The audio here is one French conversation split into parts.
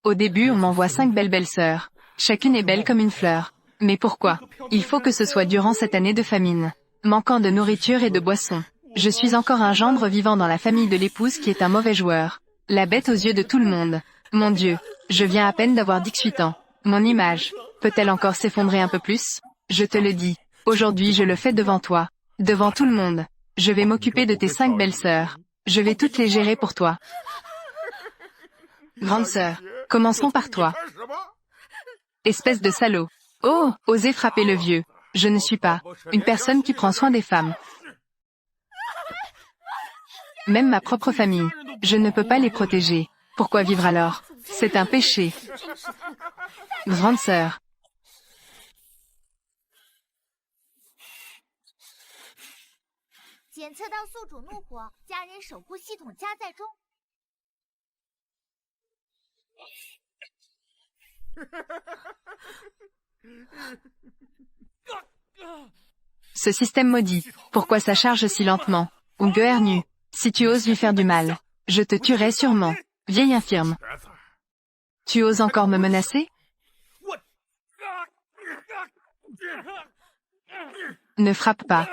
Au début on m'envoie 5 belles sœurs. Chacune est belle comme une fleur. Mais pourquoi? Il faut que ce soit durant cette année de famine. Manquant de nourriture et de boissons. Je suis encore un gendre vivant dans la famille de l'épouse qui est un mauvais joueur. La bête aux yeux de tout le monde. Mon Dieu, je viens à peine d'avoir 18 ans. Mon image, peut-elle encore s'effondrer un peu plus? Je te le dis, aujourd'hui je le fais devant toi. Devant tout le monde. Je vais m'occuper de tes 5 belles sœurs. Je vais toutes les gérer pour toi. Grande sœur, commençons par toi. Espèce de salaud. Oh, osez frapper le vieux. Je ne suis pas une personne qui prend soin des femmes. Même ma propre famille, je ne peux pas les protéger. Pourquoi vivre alors? C'est un péché. Grande sœur. Ce système maudit, pourquoi ça charge si lentement? Ungeernu, si tu oses lui faire du mal, je te tuerai sûrement. Vieille infirme. Tu oses encore me menacer? Ne frappe pas.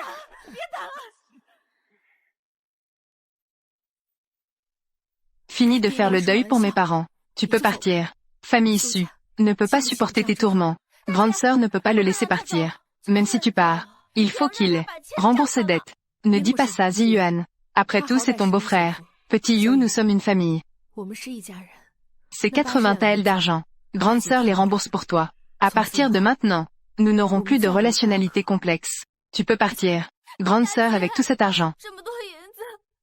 Fini de faire le deuil pour mes parents. Tu peux partir. Famille issue ne peut pas supporter tes tourments. Grande sœur ne peut pas le laisser partir. Même si tu pars, il faut qu'il rembourse ses dettes. Ne dis pas ça, Ziyuan. Après tout, c'est ton beau-frère. Petit Yu, nous sommes une famille. C'est 80 taels d'argent. Grande sœur les rembourse pour toi. À partir de maintenant, nous n'aurons plus de relationnalité complexe. Tu peux partir. Grande sœur avec tout cet argent.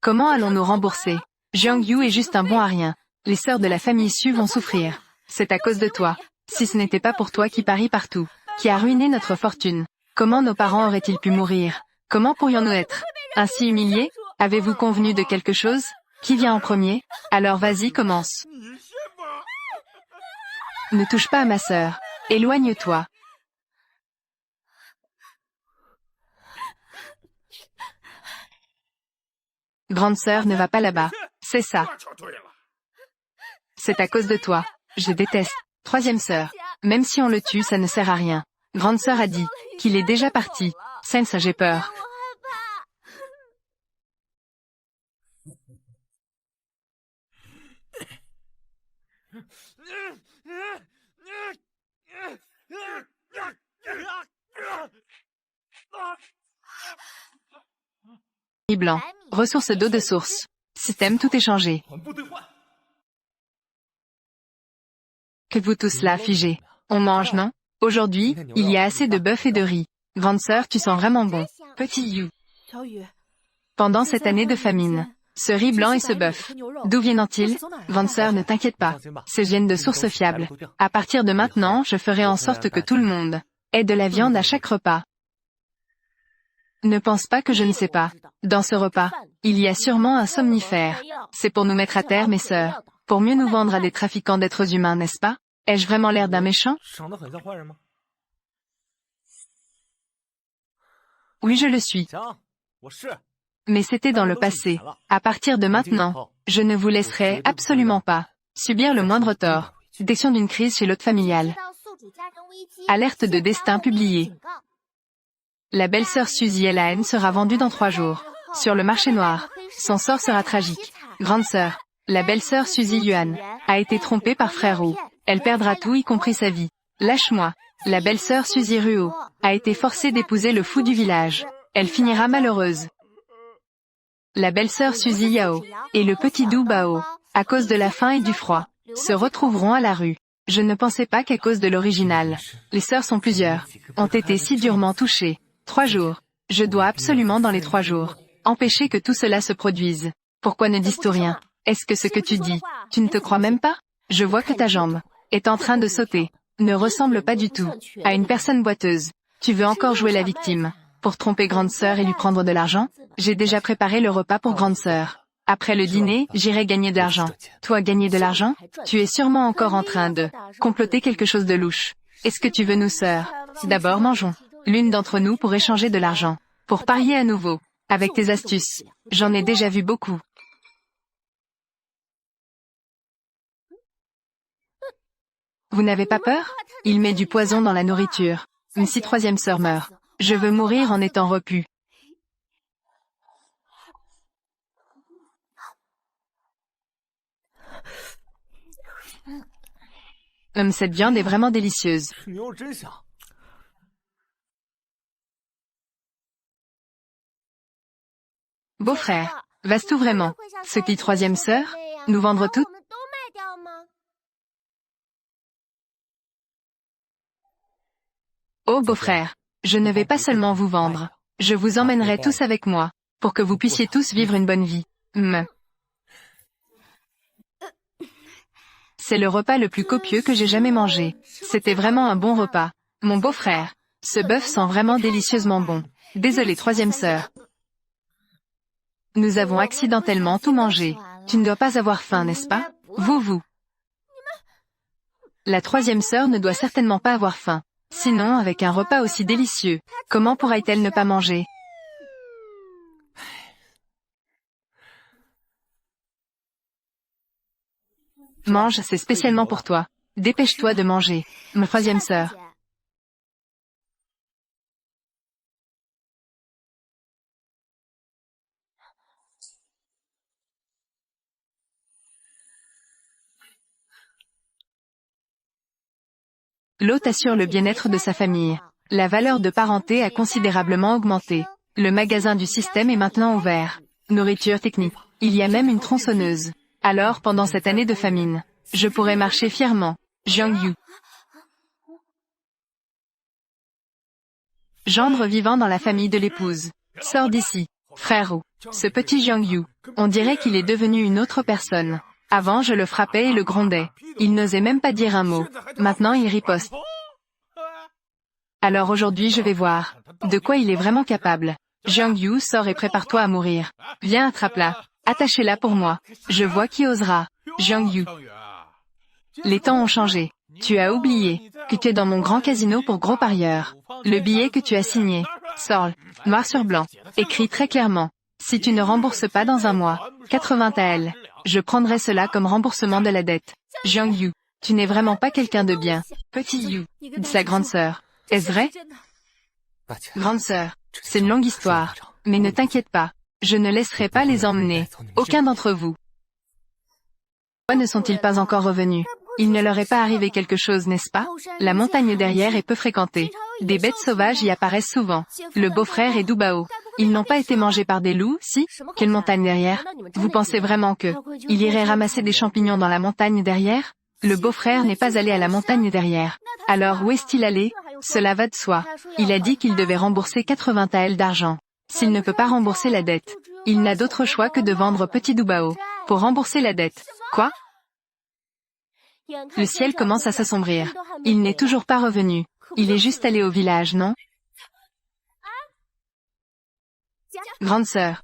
Comment allons-nous rembourser? Jiang Yu est juste un bon à rien. Les sœurs de la famille Su vont souffrir. C'est à cause de toi. Si ce n'était pas pour toi qui parie partout, qui a ruiné notre fortune, comment nos parents auraient-ils pu mourir? Comment pourrions-nous être ainsi humiliés? Avez-vous convenu de quelque chose? Qui vient en premier? Alors vas-y, commence. Ne touche pas à ma sœur. Éloigne-toi. Grande sœur ne va pas là-bas. C'est ça. C'est à cause de toi. Je déteste. Troisième sœur. Même si on le tue, ça ne sert à rien. Grande sœur a dit qu'il est déjà parti. Sense, j'ai peur. Blanc. Ressources d'eau de source. Système, tout est changé. Que vous tous là, figés. On mange, non? Aujourd'hui, il y a assez de bœuf et de riz. Grande sœur, tu sens vraiment bon. Petit Yu. Pendant cette année de famine, ce riz blanc et ce bœuf, d'où viennent-ils? Grande sœur, ne t'inquiète pas. Ces viennent de sources fiables. À partir de maintenant, je ferai en sorte que tout le monde ait de la viande à chaque repas. Ne pense pas que je ne sais pas. Dans ce repas, il y a sûrement un somnifère. C'est pour nous mettre à terre, mes sœurs. Pour mieux nous vendre à des trafiquants d'êtres humains, n'est-ce pas? Ai-je vraiment l'air d'un méchant? Oui, je le suis. Mais c'était dans le passé. À partir de maintenant, je ne vous laisserai absolument pas subir le moindre tort. Détection d'une crise chez l'hôte familial. Alerte de destin publiée. La belle-sœur Suzy Elaine sera vendue dans 3 jours. Sur le marché noir. Son sort sera tragique. Grande sœur, la belle-sœur Suzy Yuan, a été trompée par frère Wu. Elle perdra tout y compris sa vie. Lâche-moi. La belle-sœur Suzy Ruo, a été forcée d'épouser le fou du village. Elle finira malheureuse. La belle-sœur Suzy Yao, et le petit Du Bao, à cause de la faim et du froid, se retrouveront à la rue. Je ne pensais pas qu'à cause de l'original. Les sœurs sont plusieurs, ont été si durement touchées. 3 jours. Je dois absolument dans les 3 jours empêcher que tout cela se produise. Pourquoi ne dis-tu rien? Est-ce que ce que tu dis, tu ne te crois même pas? Je vois que ta jambe est en train de sauter. Ne ressemble pas du tout à une personne boiteuse. Tu veux encore jouer la victime pour tromper grande sœur et lui prendre de l'argent? J'ai déjà préparé le repas pour grande sœur. Après le dîner, j'irai gagner de l'argent. Toi gagner de l'argent? Tu es sûrement encore en train de comploter quelque chose de louche. Est-ce que tu veux nous, sœur? D'abord mangeons. L'une d'entre nous pour échanger de l'argent. Pour parier à nouveau. Avec tes astuces. J'en ai déjà vu beaucoup. Vous n'avez pas peur? Il met du poison dans la nourriture. Si troisième sœur meurt, je veux mourir en étant repu. Cette viande est vraiment délicieuse. Beau-frère, vas-tu vraiment, ce qui troisième sœur, nous vendre toutes? Oh beau-frère, je ne vais pas seulement vous vendre, je vous emmènerai tous avec moi, pour que vous puissiez tous vivre une bonne vie. C'est le repas le plus copieux que j'ai jamais mangé. C'était vraiment un bon repas. Mon beau-frère, ce bœuf sent vraiment délicieusement bon. Désolé troisième sœur. Nous avons accidentellement tout mangé. Tu ne dois pas avoir faim, n'est-ce pas? Vous. La troisième sœur ne doit certainement pas avoir faim. Sinon, avec un repas aussi délicieux, comment pourrait-elle ne pas manger? Mange, c'est spécialement pour toi. Dépêche-toi de manger. Ma troisième sœur. L'hôte assure le bien-être de sa famille. La valeur de parenté a considérablement augmenté. Le magasin du système est maintenant ouvert. Nourriture technique. Il y a même une tronçonneuse. Alors, pendant cette année de famine, je pourrais marcher fièrement. Jiang Yu. Gendre vivant dans la famille de l'épouse. Sors d'ici. Frérot. Ce petit Jiang Yu. On dirait qu'il est devenu une autre personne. Avant je le frappais et le grondais. Il n'osait même pas dire un mot. Maintenant il riposte. Alors aujourd'hui je vais voir. De quoi il est vraiment capable. Jiang Yu, sors et prépare-toi à mourir. Viens, attrape-la. Attachez-la pour moi. Je vois qui osera. Jiang Yu. Les temps ont changé. Tu as oublié que tu es dans mon grand casino pour gros parieurs. Le billet que tu as signé. Sors, noir sur blanc. Écrit très clairement. Si tu ne rembourses pas dans un mois, 80 taels. Je prendrai cela comme remboursement de la dette. Jiang Yu, tu n'es vraiment pas quelqu'un de bien. Petit Yu, dit sa grande sœur. Est-ce vrai? Grande sœur, c'est une longue histoire. Mais ne t'inquiète pas. Je ne laisserai pas les emmener. Aucun d'entre vous. Pourquoi ne sont-ils pas encore revenus? Il ne leur est pas arrivé quelque chose, n'est-ce pas? La montagne derrière est peu fréquentée. Des bêtes sauvages y apparaissent souvent. Le beau-frère et Dubao. Ils n'ont pas été mangés par des loups, si? Quelle montagne derrière? Vous pensez vraiment que il irait ramasser des champignons dans la montagne derrière? Le beau-frère n'est pas allé à la montagne derrière. Alors où est-il allé? Cela va de soi. Il a dit qu'il devait rembourser 80 taels d'argent. S'il ne peut pas rembourser la dette, il n'a d'autre choix que de vendre petit Dubao pour rembourser la dette. Quoi? Le ciel commence à s'assombrir. Il n'est toujours pas revenu. Il est juste allé au village, non? Grande sœur,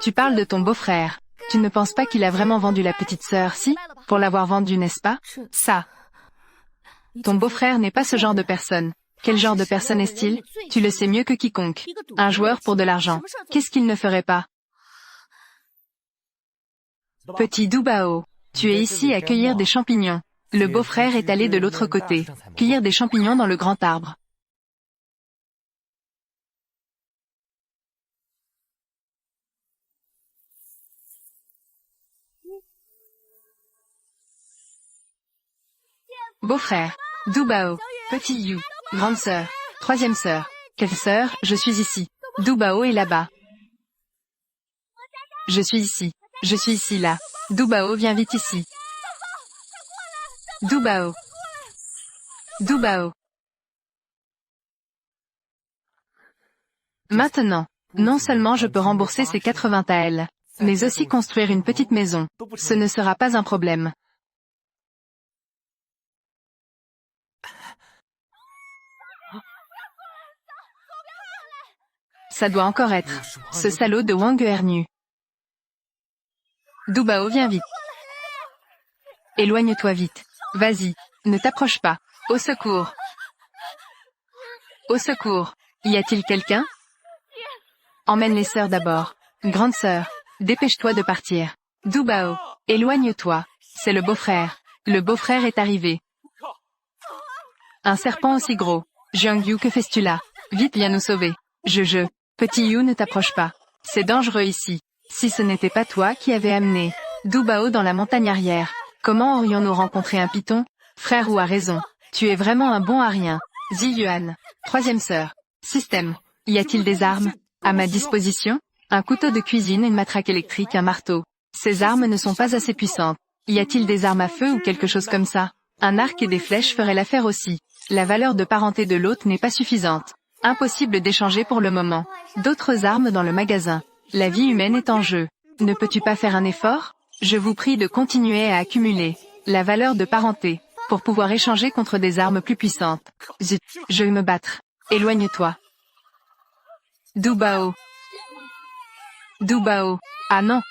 tu parles de ton beau-frère. Tu ne penses pas qu'il a vraiment vendu la petite sœur, si? Pour l'avoir vendue, n'est-ce pas? Ça. Ton beau-frère n'est pas ce genre de personne. Quel genre de personne est-il? Tu le sais mieux que quiconque. Un joueur pour de l'argent. Qu'est-ce qu'il ne ferait pas? Petit Dubao, tu es ici à cueillir des champignons. Le beau-frère est allé de l'autre côté, cueillir des champignons dans le grand arbre. Beau-frère, Dubao, petit Yu, grande sœur, troisième sœur. Quelle sœur? Je suis ici. Dubao est là-bas. Je suis ici là. Dubao, viens vite ici. Dubao. Maintenant, non seulement je peux rembourser ces 80 taels, mais aussi construire une petite maison. Ce ne sera pas un problème. Ça doit encore être. Ce salaud de Wang Ernu. Dubao, viens vite. Éloigne-toi vite. Vas-y. Ne t'approche pas. Au secours. Au secours. Y a-t-il quelqu'un? Emmène les sœurs d'abord. Grande sœur, dépêche-toi de partir. Dubao, éloigne-toi. C'est le beau-frère. Le beau-frère est arrivé. Un serpent aussi gros. Jiang Yu, que fais-tu là? Vite, viens nous sauver. Petit Yu, ne t'approche pas. C'est dangereux ici. Si ce n'était pas toi qui avais amené Du Bao dans la montagne arrière, comment aurions-nous rencontré un python? Frère Wu a raison. Tu es vraiment un bon à rien. Zi Yuan. Troisième sœur. Système. Y a-t-il des armes? À ma disposition? Un couteau de cuisine, une matraque électrique, un marteau. Ces armes ne sont pas assez puissantes. Y a-t-il des armes à feu ou quelque chose comme ça? Un arc et des flèches feraient l'affaire aussi. La valeur de parenté de l'hôte n'est pas suffisante. Impossible d'échanger pour le moment. D'autres armes dans le magasin. La vie humaine est en jeu. Ne peux-tu pas faire un effort? Je vous prie de continuer à accumuler la valeur de parenté pour pouvoir échanger contre des armes plus puissantes. Zut, je vais me battre. Éloigne-toi. Du Bao. Du Bao. Ah non.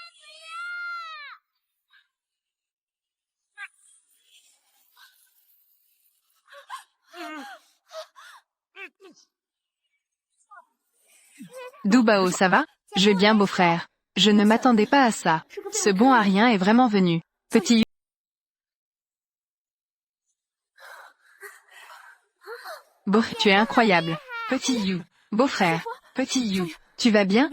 Du Bao, ça va? Je vais bien, beau-frère. Je ne m'attendais pas à ça. Ce bon à rien est vraiment venu. Petit Yu. Beau, tu es incroyable. Petit Yu. Beau-frère. Petit Yu. Tu vas bien?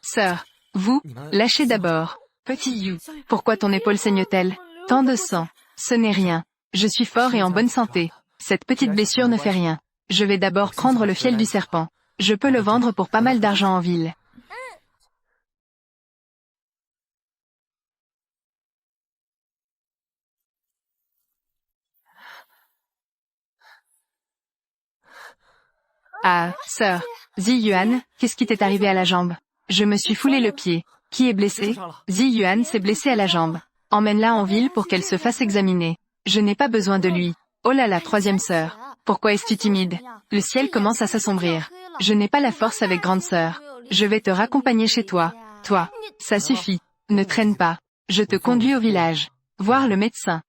Sœur. Vous, lâchez d'abord. Petit Yu. Pourquoi ton épaule saigne-t-elle? Tant de sang. Ce n'est rien. Je suis fort et en bonne santé. Cette petite blessure ne fait rien. Je vais d'abord prendre le fiel du serpent. Je peux le vendre pour pas mal d'argent en ville. Ah, sœur. Zi Yuan, qu'est-ce qui t'est arrivé à la jambe? Je me suis foulé le pied. Qui est blessé? Zi Yuan s'est blessé à la jambe. Emmène-la en ville pour qu'elle se fasse examiner. Je n'ai pas besoin de lui. Oh là là, troisième sœur. Pourquoi es-tu timide? Le ciel commence à s'assombrir. Je n'ai pas la force avec grande sœur. Je vais te raccompagner chez toi. Toi, ça suffit. Ne traîne pas. Je te conduis au village. Voir le médecin.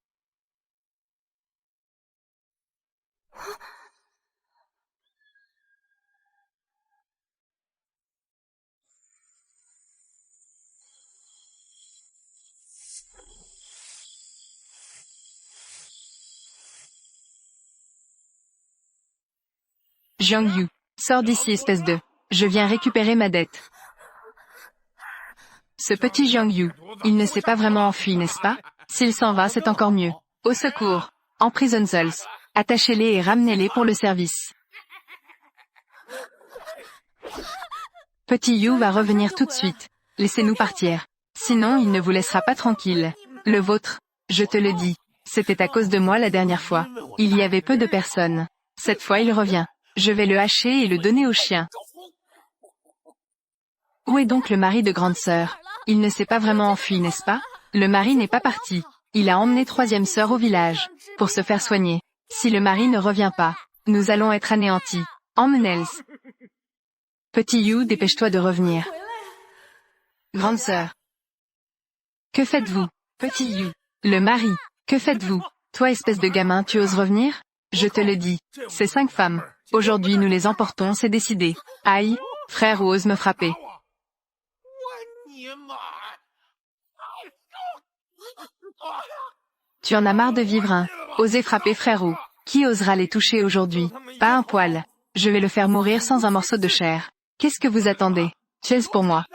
Jiang Yu. Sors d'ici, espèce de... Je viens récupérer ma dette. Ce petit Jiang Yu, il ne s'est pas vraiment enfui, n'est-ce pas? S'il s'en va, c'est encore mieux. Au secours. Emprisonnez-les. Attachez-les et ramenez-les pour le service. Petit Yu va revenir tout de suite. Laissez-nous partir. Sinon, il ne vous laissera pas tranquille. Le vôtre, je te le dis. C'était à cause de moi la dernière fois. Il y avait peu de personnes. Cette fois, il revient. Je vais le hacher et le donner au chien. Où est donc le mari de grande sœur? Il ne s'est pas vraiment enfui, n'est-ce pas? Le mari n'est pas parti. Il a emmené troisième sœur au village, pour se faire soigner. Si le mari ne revient pas, nous allons être anéantis. Emmenez-les. Petit Yu, dépêche-toi de revenir. Grande sœur. Que faites-vous? Petit Yu. Le mari. Que faites-vous? Toi, espèce de gamin, tu oses revenir? Je te le dis. Ces 5 femmes. Aujourd'hui nous les emportons, c'est décidé. Aïe, frère ose me frapper. Tu en as marre de vivre, hein? Osez frapper frère Wu. Qui osera les toucher aujourd'hui? Pas un poil. Je vais le faire mourir sans un morceau de chair. Qu'est-ce que vous attendez? Chaise pour moi.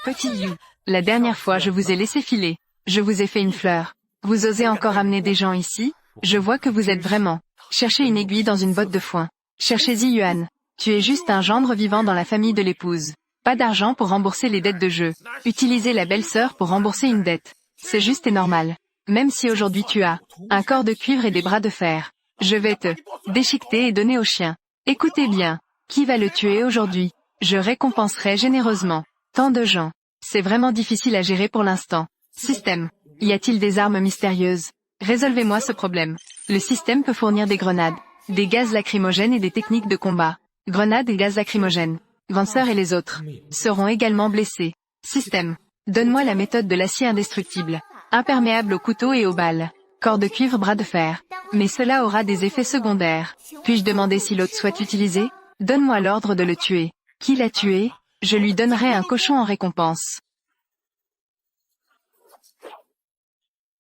Petit Yu. La dernière fois je vous ai laissé filer. Je vous ai fait une fleur. Vous osez encore amener des gens ici? Je vois que vous êtes vraiment. Cherchez une aiguille dans une botte de foin. Cherchez Zi Yuan. Tu es juste un gendre vivant dans la famille de l'épouse. Pas d'argent pour rembourser les dettes de jeu. Utilisez la belle-sœur pour rembourser une dette. C'est juste et normal. Même si aujourd'hui tu as un corps de cuivre et des bras de fer. Je vais te déchiqueter et donner au chien. Écoutez bien. Qui va le tuer aujourd'hui? Je récompenserai généreusement. Tant de gens. C'est vraiment difficile à gérer pour l'instant. Système. Y a-t-il des armes mystérieuses? Résolvez-moi ce problème. Le système peut fournir des grenades, des gaz lacrymogènes et des techniques de combat. Grenades et gaz lacrymogènes. Grande sœur et les autres seront également blessés. Système. Donne-moi la méthode de l'acier indestructible. Imperméable aux couteaux et aux balles. Corps de cuivre, bras de fer. Mais cela aura des effets secondaires. Puis-je demander si l'autre souhaite l'utiliser? Donne-moi l'ordre de le tuer. Qui l'a tué? Je lui donnerai un cochon en récompense.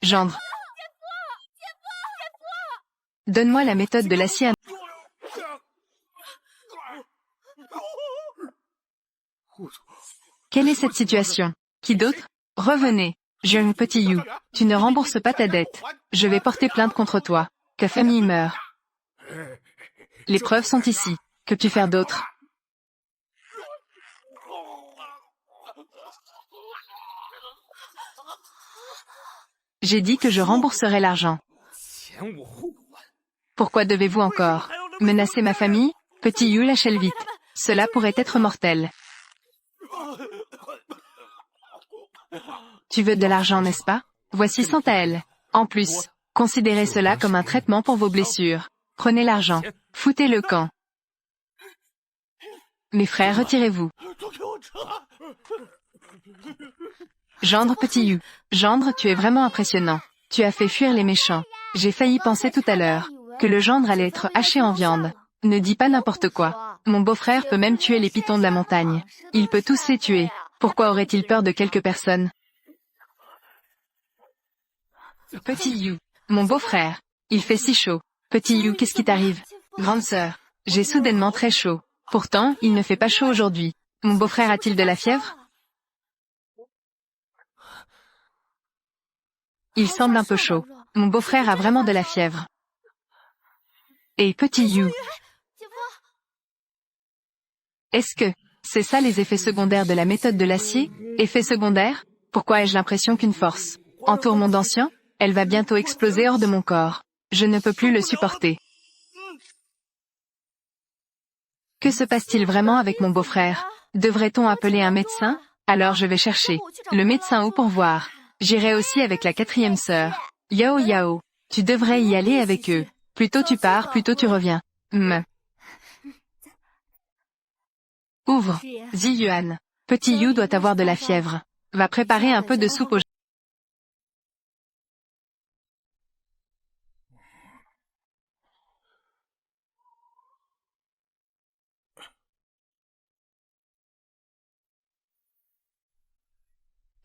Gendre. Donne-moi la méthode de l'acier. Quelle est cette situation? Qui d'autre? Revenez. Jeune petit You. Tu ne rembourses pas ta dette. Je vais porter plainte contre toi. Que famille meurt. Les preuves sont ici. Que puis faire d'autre? J'ai dit que je rembourserai l'argent. Pourquoi devez-vous encore menacer ma famille? Petit You, lâchez-le vite. Cela pourrait être mortel. Tu veux de l'argent, n'est-ce pas? Voici 100 taels. En plus, considérez cela comme un traitement pour vos blessures. Prenez l'argent. Foutez le camp. Mes frères, retirez-vous. Gendre, petit You. Gendre, tu es vraiment impressionnant. Tu as fait fuir les méchants. J'ai failli penser tout à l'heure que le gendre allait être haché en viande. Ne dis pas n'importe quoi. Mon beau-frère peut même tuer les pitons de la montagne. Il peut tous les tuer. Pourquoi aurait-il peur de quelques personnes? Petit You. Mon beau-frère. Il fait si chaud. Petit You, qu'est-ce qui t'arrive? Grande sœur. J'ai soudainement très chaud. Pourtant, il ne fait pas chaud aujourd'hui. Mon beau-frère a-t-il de la fièvre? Il semble un peu chaud. Mon beau-frère a vraiment de la fièvre. Et petit You. Est-ce que c'est ça les effets secondaires de la méthode de l'acier? Effets secondaires? Pourquoi ai-je l'impression qu'une force entoure mon ancien? Elle va bientôt exploser hors de mon corps. Je ne peux plus le supporter. Que se passe-t-il vraiment avec mon beau-frère? Devrait-on appeler un médecin? Alors je vais chercher le médecin ou pour voir. J'irai aussi avec la 4e sœur. Yao Yao. Tu devrais y aller avec eux. Plus tôt tu pars, plus tôt tu reviens. Ouvre. Zi Yuan. Petit You doit avoir de la fièvre. Va préparer un peu de soupe au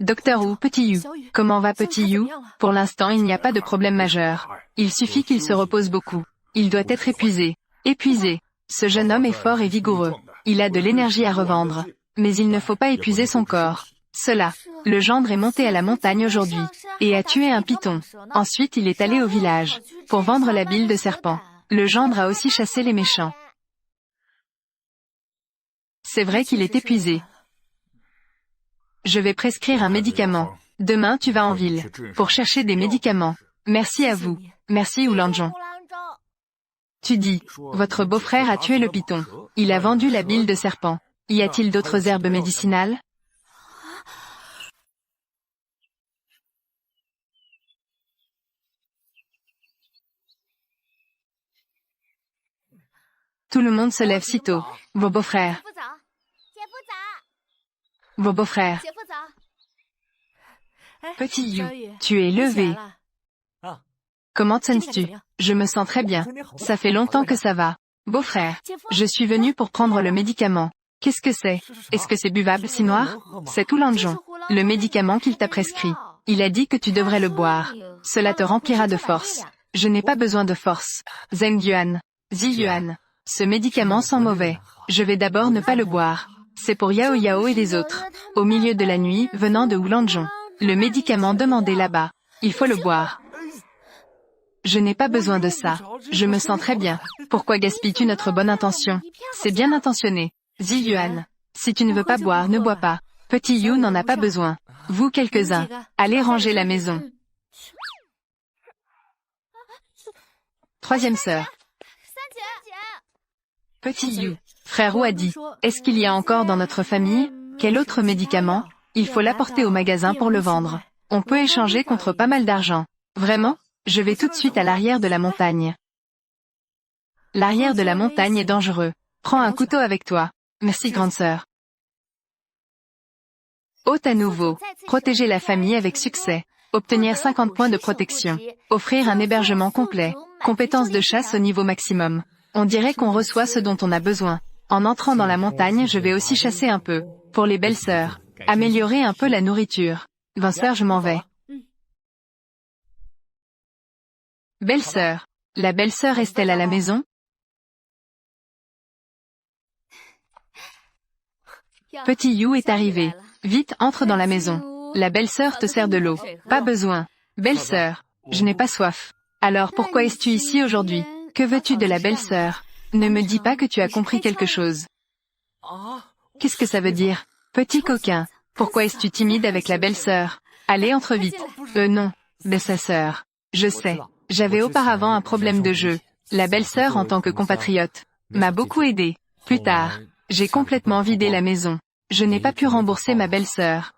Docteur Wu, petit You. Comment va petit You? Pour l'instant, il n'y a pas de problème majeur. Il suffit qu'il se repose beaucoup. Il doit être épuisé. Épuisé. Ce jeune homme est fort et vigoureux. Il a de l'énergie à revendre. Mais il ne faut pas épuiser son corps. Cela. Le gendre est monté à la montagne aujourd'hui. Et a tué un python. Ensuite, il est allé au village. Pour vendre la bile de serpent. Le gendre a aussi chassé les méchants. C'est vrai qu'il est épuisé. Je vais prescrire un médicament. Demain tu vas en ville, pour chercher des médicaments. Merci à vous. Merci Oulanjon. Tu dis, votre beau-frère a tué le python. Il a vendu la bile de serpent. Y a-t-il d'autres herbes médicinales? Tout le monde se lève sitôt. Vos beaux-frères. Vos beaux-frères. Petit You, tu es levé. Comment te sens-tu? Je me sens très bien. Ça fait longtemps que ça va. Beau-frère, je suis venu pour prendre le médicament. Qu'est-ce que c'est? Est-ce que c'est buvable si noir? C'est Oulanjon. Le médicament qu'il t'a prescrit. Il a dit que tu devrais le boire. Cela te remplira de force. Je n'ai pas besoin de force. Zheng Yuan. Zi Yuan. Ce médicament sent mauvais. Je vais d'abord ne pas le boire. C'est pour Yao Yao et les autres. Au milieu de la nuit, venant de Oulanjon. Le médicament demandé là-bas. Il faut le boire. Je n'ai pas besoin de ça. Je me sens très bien. Pourquoi gaspilles-tu notre bonne intention? C'est bien intentionné. Zi Yuan. Si tu ne veux pas boire, ne bois pas. Petit You n'en a pas besoin. Vous quelques-uns, allez ranger la maison. 3e sœur. Petit You. Frère Wu a dit, est-ce qu'il y a encore dans notre famille? Quel autre médicament? Il faut l'apporter au magasin pour le vendre. On peut échanger contre pas mal d'argent. Vraiment? Je vais tout de suite à l'arrière de la montagne. L'arrière de la montagne est dangereux. Prends un couteau avec toi. Merci grande sœur. Hôte à nouveau. Protéger la famille avec succès. Obtenir 50 points de protection. Offrir un hébergement complet. Compétences de chasse au niveau maximum. On dirait qu'on reçoit ce dont on a besoin. En entrant dans la montagne, je vais aussi chasser un peu. Pour les belles sœurs. Améliorer un peu la nourriture. 20 sœurs, je m'en vais. Belle-sœur. La belle-sœur est-elle à la maison? Petit You est arrivé. Vite, entre dans la maison. La belle-sœur te sert de l'eau. Pas besoin. Belle-sœur. Je n'ai pas soif. Alors pourquoi es-tu ici aujourd'hui? Que veux-tu de la belle-sœur? Ne me dis pas que tu as compris quelque chose. Qu'est-ce que ça veut dire? Petit coquin. Pourquoi es-tu timide avec la belle-sœur? Allez, entre vite. Non. Mais sa sœur. Je sais. J'avais auparavant un problème de jeu. La belle-sœur en tant que compatriote m'a beaucoup aidé. Plus tard, j'ai complètement vidé la maison. Je n'ai pas pu rembourser ma belle-sœur.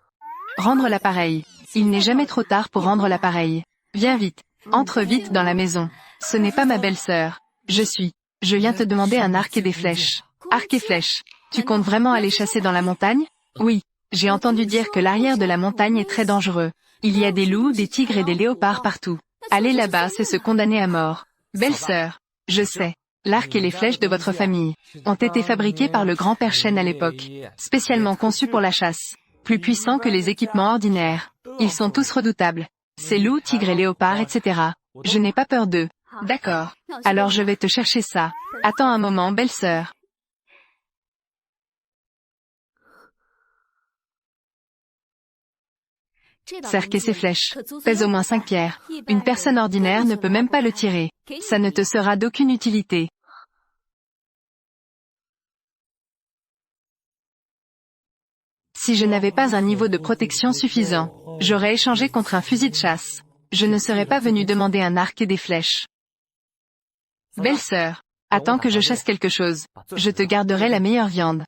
Rendre l'appareil. Il n'est jamais trop tard pour rendre l'appareil. Viens vite. Entre vite dans la maison. Ce n'est pas ma belle-sœur. Je viens te demander un arc et des flèches. Arc et flèches. Tu comptes vraiment aller chasser dans la montagne? Oui. J'ai entendu dire que l'arrière de la montagne est très dangereux. Il y a des loups, des tigres et des léopards partout. Aller là-bas, c'est se condamner à mort. Belle-sœur. Je sais. L'arc et les flèches de votre famille ont été fabriqués par le grand-père Shen à l'époque, spécialement conçus pour la chasse. Plus puissants que les équipements ordinaires. Ils sont tous redoutables. Ces loups, tigres et léopards, etc. Je n'ai pas peur d'eux. D'accord. Alors je vais te chercher ça. Attends un moment, belle-sœur. Cercle et ses flèches pèsent au moins 5 pierres. Une personne ordinaire ne peut même pas le tirer. Ça ne te sera d'aucune utilité. Si je n'avais pas un niveau de protection suffisant, j'aurais échangé contre un fusil de chasse. Je ne serais pas venu demander un arc et des flèches. Belle-sœur, attends que je chasse quelque chose. Je te garderai la meilleure viande.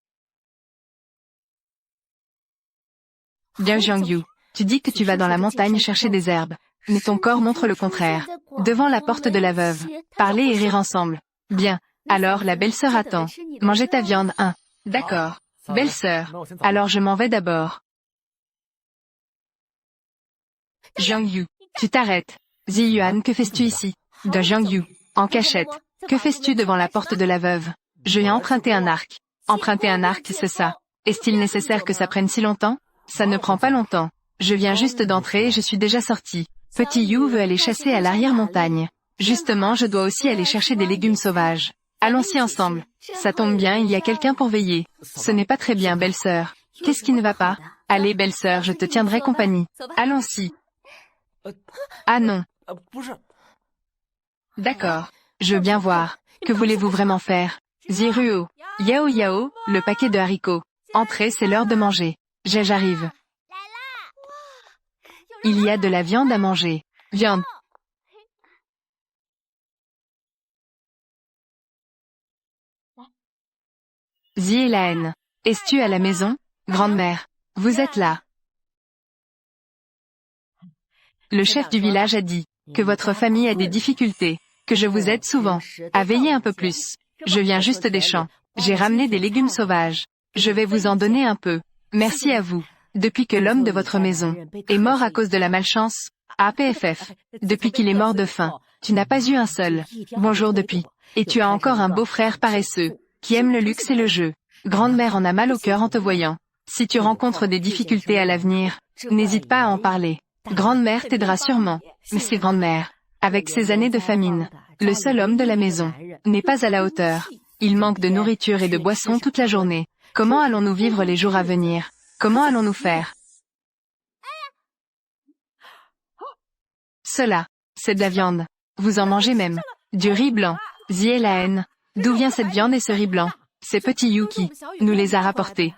Bien Jiangyu. Tu dis que tu vas dans la montagne chercher des herbes, mais ton corps montre le contraire. Devant la porte de la veuve, parler et rire ensemble. Bien, alors la belle-sœur attend. Mangez ta viande, hein. D'accord. Belle-sœur, alors je m'en vais d'abord. Jiangyu, tu t'arrêtes. Ziyuan, que fais-tu ici? De Jiangyu, en cachette. Que fais-tu devant la porte de la veuve? Je viens emprunter un arc. Emprunter un arc, c'est ça. Est-il nécessaire que ça prenne si longtemps? Ça ne prend pas longtemps. Je viens juste d'entrer et je suis déjà sorti. Petit You veut aller chasser à l'arrière-montagne. Justement, je dois aussi aller chercher des légumes sauvages. Allons-y ensemble. Ça tombe bien, il y a quelqu'un pour veiller. Ce n'est pas très bien, belle-sœur. Qu'est-ce qui ne va pas? Allez, belle-sœur, je te tiendrai compagnie. Allons-y. Ah non. D'accord. Je veux bien voir. Que voulez-vous vraiment faire? Ziruo. Yao Yao, le paquet de haricots. Entrez, c'est l'heure de manger. J'arrive. Il y a de la viande à manger. Viande. Zi et la haine. Es-tu à la maison? Grande-mère. Vous êtes là. Le chef du village a dit que votre famille a des difficultés, que je vous aide souvent. À veiller un peu plus. Je viens juste des champs. J'ai ramené des légumes sauvages. Je vais vous en donner un peu. Merci à vous. Depuis que l'homme de votre maison est mort à cause de la malchance, APFF, depuis qu'il est mort de faim, tu n'as pas eu un seul bonjour depuis. Et tu as encore un beau-frère paresseux, qui aime le luxe et le jeu. Grande-mère en a mal au cœur en te voyant. Si tu rencontres des difficultés à l'avenir, n'hésite pas à en parler. Grande-mère t'aidera sûrement. Mais c'est grande-mère. Avec ces années de famine, le seul homme de la maison n'est pas à la hauteur. Il manque de nourriture et de boissons toute la journée. Comment allons-nous vivre les jours à venir? Comment allons-nous faire? Cela, c'est de la viande. Vous en mangez même. Du riz blanc. Zie la haine. D'où vient cette viande et ce riz blanc? C'est Petit Yuki nous les a rapportés.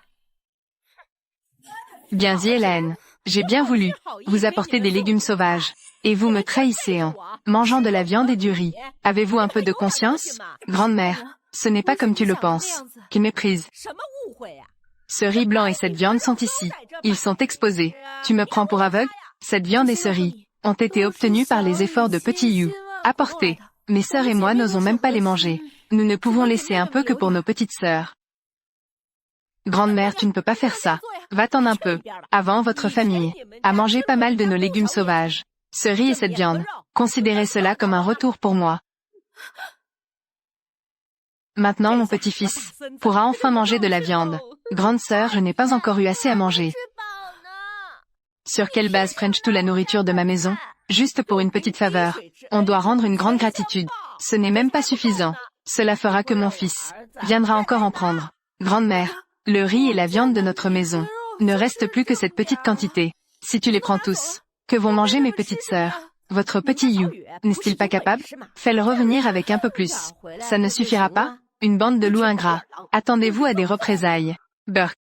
Bien Zie la haine. J'ai bien voulu vous apporter des légumes sauvages. Et vous me trahissez en mangeant de la viande et du riz. Avez-vous un peu de conscience? Grande-mère, ce n'est pas comme tu le penses. Quelle méprise. Ce riz blanc et cette viande sont ici. Ils sont exposés. Tu me prends pour aveugle? Cette viande et ce riz ont été obtenus par les efforts de Petit You. Apportés. Mes sœurs et moi n'osons même pas les manger. Nous ne pouvons laisser un peu que pour nos petites sœurs. Grande-mère, tu ne peux pas faire ça. Va-t'en un peu. Avant, votre famille a mangé pas mal de nos légumes sauvages. Ce riz et cette viande. Considérez cela comme un retour pour moi. Maintenant, mon petit-fils pourra enfin manger de la viande. Grande sœur, je n'ai pas encore eu assez à manger. Sur quelle base prends-tu la nourriture de ma maison? Juste pour une petite faveur. On doit rendre une grande gratitude. Ce n'est même pas suffisant. Cela fera que mon fils viendra encore en prendre. Grande-mère, le riz et la viande de notre maison. Ne reste plus que cette petite quantité. Si tu les prends tous, que vont manger mes petites sœurs? Votre petit You, n'est-il pas capable? Fais-le revenir avec un peu plus. Ça ne suffira pas? Une bande de loups ingrats. Attendez-vous à des représailles. Burke.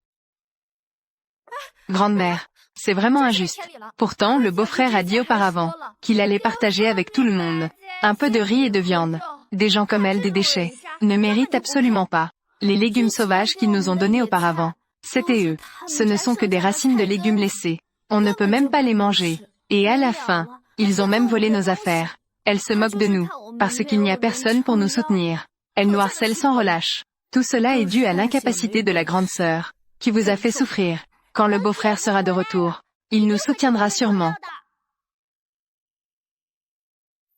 Grande-mère, c'est vraiment injuste. Pourtant, le beau-frère a dit auparavant qu'il allait partager avec tout le monde. Un peu de riz et de viande. Des gens comme elle, des déchets, ne méritent absolument pas les légumes sauvages qu'ils nous ont donnés auparavant. C'était eux. Ce ne sont que des racines de légumes laissées. On ne peut même pas les manger. Et à la fin, ils ont même volé nos affaires. Elle se moque de nous, parce qu'il n'y a personne pour nous soutenir. Elle nous harcèle sans relâche. Tout cela est dû à l'incapacité de la grande sœur, qui vous a fait souffrir. Quand le beau-frère sera de retour, il nous soutiendra sûrement.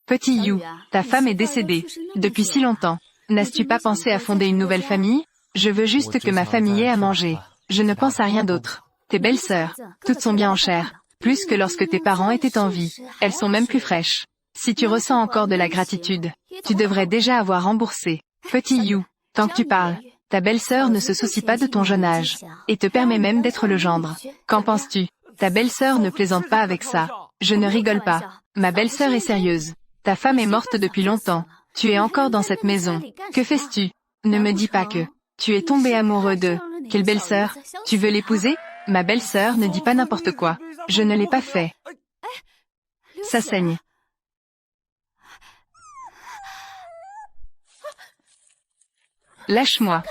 Petit You, ta femme est décédée, depuis si longtemps. N'as-tu pas pensé à fonder une nouvelle famille? Je veux juste que ma famille ait à manger. Je ne pense à rien d'autre. Tes belles sœurs, toutes sont bien en chair. Plus que lorsque tes parents étaient en vie. Elles sont même plus fraîches. Si tu ressens encore de la gratitude, tu devrais déjà avoir remboursé. Petit You, tant que tu parles, ta belle-sœur ne se soucie pas de ton jeune âge, et te permet même d'être le gendre. Qu'en penses-tu? Ta belle-sœur ne plaisante pas avec ça. Je ne rigole pas. Ma belle-sœur est sérieuse. Ta femme est morte depuis longtemps. Tu es encore dans cette maison. Que fais-tu? Ne me dis pas que tu es tombé amoureux de... Quelle belle-sœur? Tu veux l'épouser? Ma belle-sœur ne dit pas n'importe quoi. Je ne l'ai pas fait. Ça saigne. Lâche-moi.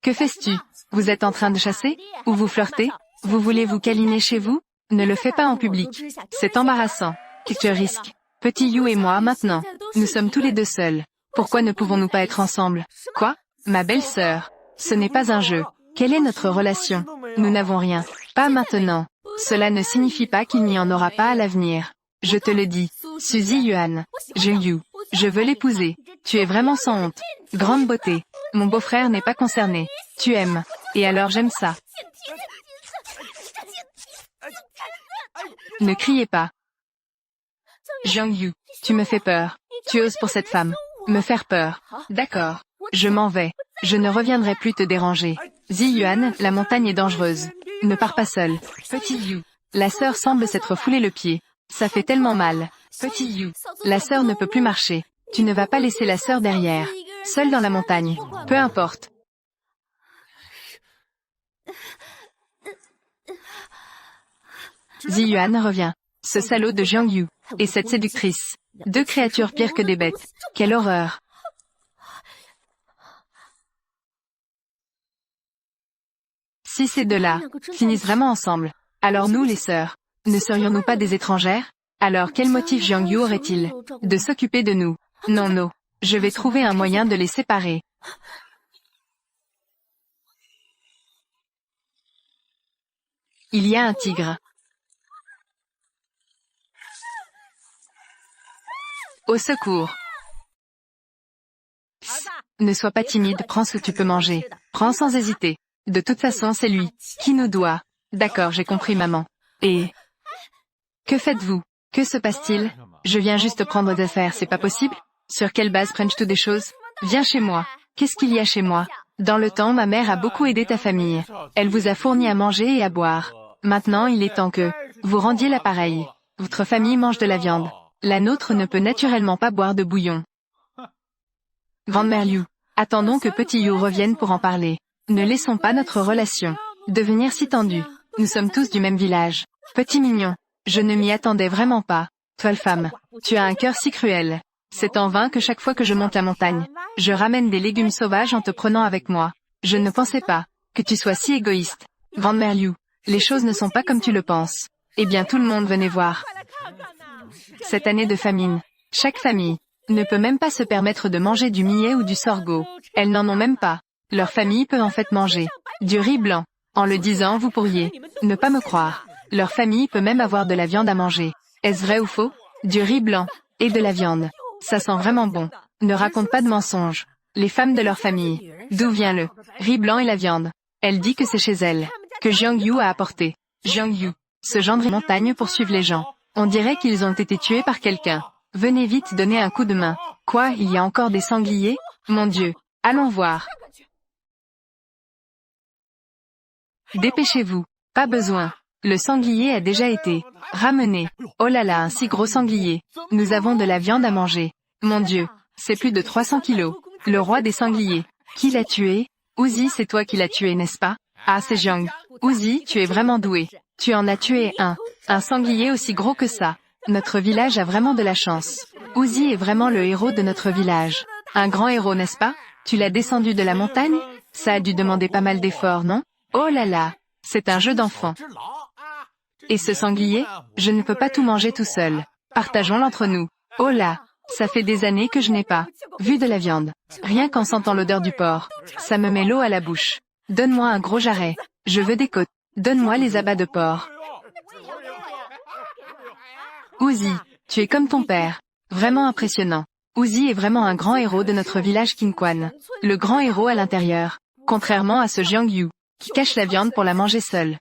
Que fais-tu? Vous êtes en train de chasser? Ou vous flirtez? Vous voulez vous câliner chez vous? Ne le fais pas en public. C'est embarrassant. Tu risques. Petit You et moi, maintenant. Nous sommes tous les deux seuls. Pourquoi ne pouvons-nous pas être ensemble? Quoi? Ma belle-sœur. Ce n'est pas un jeu. Quelle est notre relation? Nous n'avons rien. Pas maintenant. Cela ne signifie pas qu'il n'y en aura pas à l'avenir. Je te le dis. Suzy Yuan. Je veux l'épouser. Tu es vraiment sans honte. Grande beauté. Mon beau-frère n'est pas concerné. Tu aimes. Et alors j'aime ça. Ne criez pas. Jiang Yu, tu me fais peur. Tu oses pour cette femme. Me faire peur. D'accord. Je m'en vais. Je ne reviendrai plus te déranger. Zi Yuan, la montagne est dangereuse. Ne pars pas seul. Petit You. La sœur semble s'être foulé le pied. Ça fait tellement mal. Petit You. La sœur ne peut plus marcher. Tu ne vas pas laisser la sœur derrière. Seule dans la montagne. Peu importe. Zi Yuan revient. Ce salaud de Jiang Yu. Et cette séductrice. Deux créatures pires que des bêtes. Quelle horreur. Si ces deux-là finissent vraiment ensemble, alors nous les sœurs, ne serions-nous pas des étrangères? Alors quel motif Jiang Yu aurait-il de s'occuper de nous? Non, non. Je vais trouver un moyen de les séparer. Il y a un tigre. Au secours. Psst, ne sois pas timide, prends ce que tu peux manger. Prends sans hésiter. De toute façon, c'est lui qui nous doit. D'accord, j'ai compris, maman. Et... que faites-vous? Que se passe-t-il? Je viens juste prendre des affaires, c'est pas possible? Sur quelle base prennent-tu des choses? Viens chez moi. Qu'est-ce qu'il y a chez moi? Dans le temps, ma mère a beaucoup aidé ta famille. Elle vous a fourni à manger et à boire. Maintenant, il est temps que vous rendiez l'appareil. Votre famille mange de la viande. La nôtre ne peut naturellement pas boire de bouillon. Grande-mère Liu, attendons que Petit You revienne pour en parler. Ne laissons pas notre relation devenir si tendue. Nous sommes tous du même village. Petit mignon, je ne m'y attendais vraiment pas. Toile femme, tu as un cœur si cruel. C'est en vain que chaque fois que je monte la montagne, je ramène des légumes sauvages en te prenant avec moi. Je ne pensais pas que tu sois si égoïste. Grande-mère Liu, les choses ne sont pas comme tu le penses. Eh bien tout le monde venez voir. Cette année de famine, chaque famille ne peut même pas se permettre de manger du millet ou du sorgho. Elles n'en ont même pas. Leur famille peut en fait manger du riz blanc. En le disant, vous pourriez ne pas me croire. Leur famille peut même avoir de la viande à manger. Est-ce vrai ou faux? Du riz blanc et de la viande. Ça sent vraiment bon. Ne raconte pas de mensonges. Les femmes de leur famille. D'où vient le riz blanc et la viande? Elle dit que c'est chez elle, que Jiang Yu a apporté. Jiang Yu, ce gendre et montagne poursuivent les gens. On dirait qu'ils ont été tués par quelqu'un. Venez vite donner un coup de main. Quoi, il y a encore des sangliers? Mon Dieu. Allons voir. Dépêchez-vous. Pas besoin. Le sanglier a déjà été ramené. Oh là là, un si gros sanglier. Nous avons de la viande à manger. Mon Dieu. C'est plus de 300 kilos. Le roi des sangliers. Qui l'a tué? Uzi, c'est toi qui l'as tué, n'est-ce pas? Ah, c'est Jiang. Uzi, tu es vraiment doué. Tu en as tué un. Un sanglier aussi gros que ça. Notre village a vraiment de la chance. Uzi est vraiment le héros de notre village. Un grand héros, n'est-ce pas? Tu l'as descendu de la montagne? Ça a dû demander pas mal d'efforts, non? Oh là là. C'est un jeu d'enfant. Et ce sanglier? Je ne peux pas tout manger tout seul. Partageons-le entre nous. Oh là. Ça fait des années que je n'ai pas vu de la viande. Rien qu'en sentant l'odeur du porc. Ça me met l'eau à la bouche. Donne-moi un gros jarret. Je veux des côtes. Donne-moi les abats de porc. Uzi, tu es comme ton père. Vraiment impressionnant. Uzi est vraiment un grand héros de notre village Qingquan. Le grand héros à l'intérieur. Contrairement à ce Jiang Yu, qui cache la viande pour la manger seul.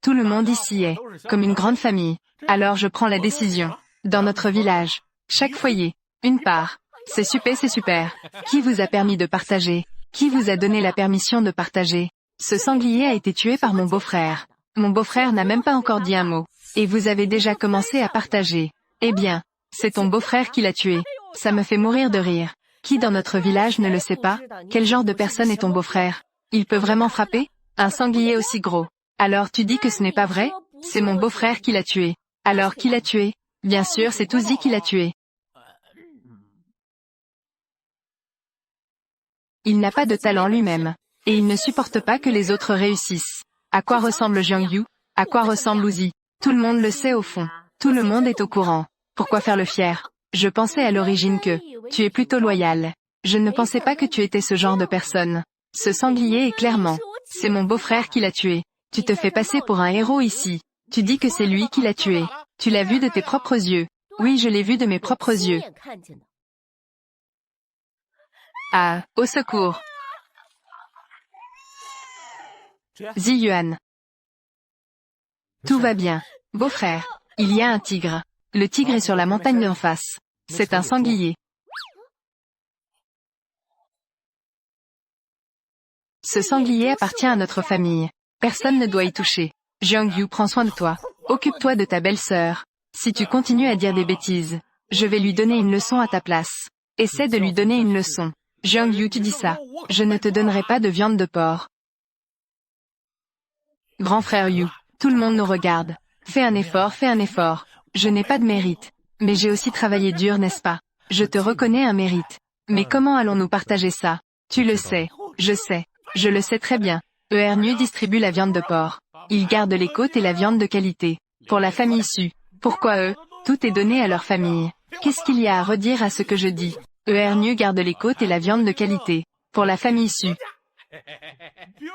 Tout le monde ici est comme une grande famille. Alors je prends la décision. Dans notre village, chaque foyer, une part. C'est super, c'est super. Qui vous a permis de partager? Qui vous a donné la permission de partager? Ce sanglier a été tué par mon beau-frère. Mon beau-frère n'a même pas encore dit un mot. Et vous avez déjà commencé à partager. Eh bien, c'est ton beau-frère qui l'a tué. Ça me fait mourir de rire. Qui dans notre village ne le sait pas? Quel genre de personne est ton beau-frère? Il peut vraiment frapper? Un sanglier aussi gros. Alors tu dis que ce n'est pas vrai? C'est mon beau-frère qui l'a tué. Alors qui l'a tué? Bien sûr, c'est Uzi qui l'a tué. Il n'a pas de talent lui-même. Et il ne supporte pas que les autres réussissent. À quoi ressemble Jiang Yu? À quoi ressemble Uzi? Tout le monde le sait au fond. Tout le monde est au courant. Pourquoi faire le fier? Je pensais à l'origine que tu es plutôt loyal. Je ne pensais pas que tu étais ce genre de personne. Ce sanglier est clairement. C'est mon beau-frère qui l'a tué. Tu te fais passer pour un héros ici. Tu dis que c'est lui qui l'a tué. Tu l'as vu de tes propres yeux. Oui, je l'ai vu de mes propres yeux. Ah, au secours. Ziyuan. Tout va bien. Beau-frère, il y a un tigre. Le tigre est sur la montagne d'en face. C'est un sanglier. Ce sanglier appartient à notre famille. Personne ne doit y toucher. Jiang Yu, prends soin de toi. Occupe-toi de ta belle-sœur. Si tu continues à dire des bêtises, je vais lui donner une leçon à ta place. Essaie de lui donner une leçon. Jiang Yu, tu dis ça. Je ne te donnerai pas de viande de porc. Grand frère Yu, tout le monde nous regarde. Fais un effort, fais un effort. Je n'ai pas de mérite. Mais j'ai aussi travaillé dur, n'est-ce pas? Je te reconnais un mérite. Mais comment allons-nous partager ça? Tu le sais. Je sais. Je le sais très bien. Ernu distribue la viande de porc. Il garde les côtes et la viande de qualité. Pour la famille Su. Pourquoi eux? Tout est donné à leur famille. Qu'est-ce qu'il y a à redire à ce que je dis? Ernu garde les côtes et la viande de qualité. Pour la famille Su.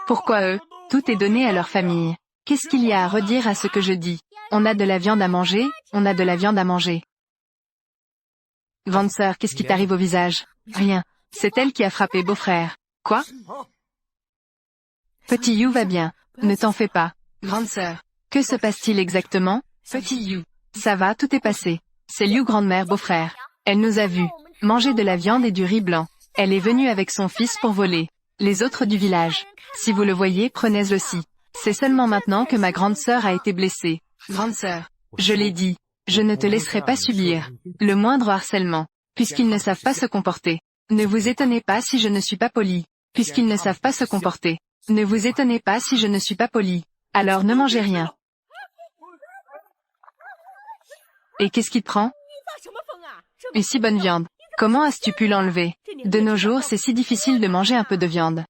Pourquoi eux? Tout est donné à leur famille. Qu'est-ce qu'il y a à redire à ce que je dis? On a de la viande à manger, on a de la viande à manger. Grande sœur, qu'est-ce qui t'arrive au visage? Rien. C'est elle qui a frappé beau-frère. Quoi? Petit Yu va bien. Ne t'en fais pas. Grande sœur. Que se passe-t-il exactement? Petit Yu. Ça va, tout est passé. C'est Liu grande-mère beau-frère. Elle nous a vus manger de la viande et du riz blanc. Elle est venue avec son fils pour voler les autres du village. Si vous le voyez, prenez-le aussi. C'est seulement maintenant que ma grande sœur a été blessée. Grande sœur. Je l'ai dit. Je ne te laisserai pas subir le moindre harcèlement, puisqu'ils ne savent pas se comporter. Ne vous étonnez pas si je ne suis pas poli, puisqu'ils ne savent pas se comporter. Ne vous étonnez pas si je ne suis pas poli. Alors ne mangez rien. Et qu'est-ce qui te prend? Une si bonne viande. Comment as-tu pu l'enlever? De nos jours, c'est si difficile de manger un peu de viande.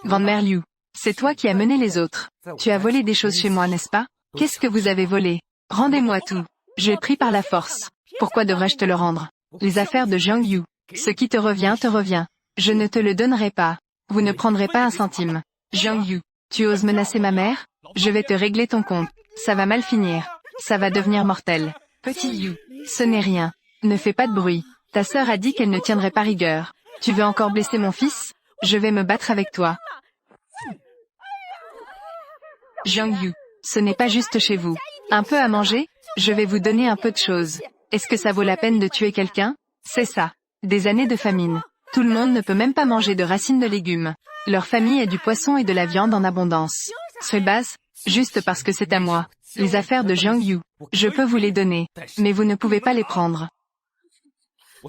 Grande-mère Liu, c'est toi qui as mené les autres. Tu as volé des choses chez moi, n'est-ce pas? Qu'est-ce que vous avez volé? Rendez-moi tout. Je l'ai pris par la force. Pourquoi devrais-je te le rendre? Les affaires de Jiang Yu. Ce qui te revient, te revient. Je ne te le donnerai pas. Vous ne prendrez pas un centime. Jiang Yu, tu oses menacer ma mère? Je vais te régler ton compte. Ça va mal finir. Ça va devenir mortel. Petit Yu, ce n'est rien. Ne fais pas de bruit. Ta sœur a dit qu'elle ne tiendrait pas rigueur. Tu veux encore blesser mon fils? Je vais me battre avec toi. Jiang Yu, ce n'est pas juste chez vous. Un peu à manger? Je vais vous donner un peu de choses. Est-ce que ça vaut la peine de tuer quelqu'un? C'est ça. Des années de famine. Tout le monde ne peut même pas manger de racines de légumes. Leur famille a du poisson et de la viande en abondance. Sebas, juste parce que c'est à moi. Les affaires de Jiang Yu, je peux vous les donner, mais vous ne pouvez pas les prendre.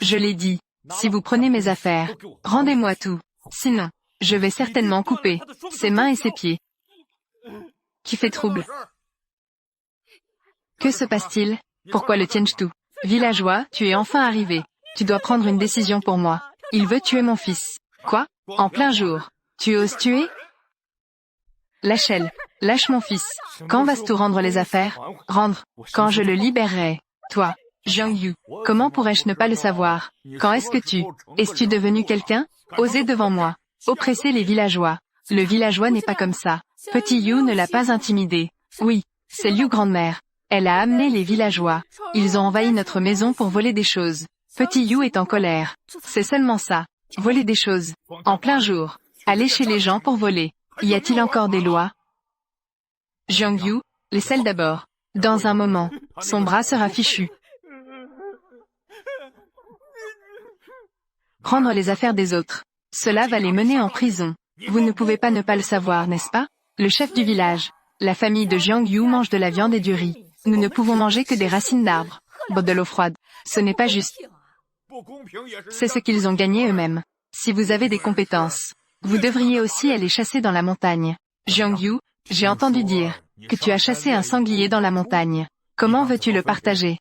Je l'ai dit, si vous prenez mes affaires, rendez-moi tout. Sinon, je vais certainement couper ses mains et ses pieds. Qui fait trouble? Que se passe-t-il? Pourquoi le tiens-tu? Villageois, tu es enfin arrivé. Tu dois prendre une décision pour moi. Il veut tuer mon fils. Quoi? En plein jour. Tu oses tuer? Lâche-le. Lâche mon fils. Quand vas-tu rendre les affaires? Rendre. Quand je le libérerai. Toi, Jiang Yu, comment pourrais-je ne pas le savoir? Quand est-ce que es-tu devenu quelqu'un? Osez devant moi. Oppresser les villageois. Le villageois n'est pas comme ça. Petit Yu ne l'a pas intimidé. Oui, c'est Liu grand-mère. Elle a amené les villageois. Ils ont envahi notre maison pour voler des choses. Petit Yu est en colère. C'est seulement ça. Voler des choses. En plein jour. Aller chez les gens pour voler. Y a-t-il encore des lois? Jiang Yu, laisse-le d'abord. Dans un moment, son bras sera fichu. Prendre les affaires des autres. Cela va les mener en prison. Vous ne pouvez pas ne pas le savoir, n'est-ce pas? Le chef du village. La famille de Jiang Yu mange de la viande et du riz. Nous ne pouvons manger que des racines d'arbres. Boire de l'eau froide. Ce n'est pas juste. C'est ce qu'ils ont gagné eux-mêmes. Si vous avez des compétences, vous devriez aussi aller chasser dans la montagne. Jiang Yu, j'ai entendu dire que tu as chassé un sanglier dans la montagne. Comment veux-tu le partager?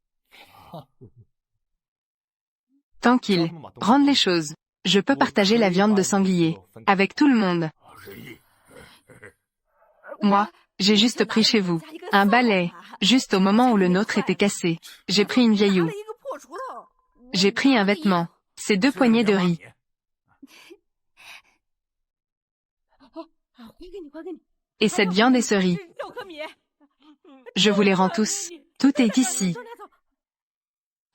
Tant qu'il rende les choses, je peux partager la viande de sanglier avec tout le monde. Moi, j'ai juste pris chez vous un balai, juste au moment où le nôtre était cassé. J'ai pris une vieille houe. J'ai pris un vêtement. Ces 2 poignées de riz. Et cette viande et ce riz. Je vous les rends tous. Tout est ici.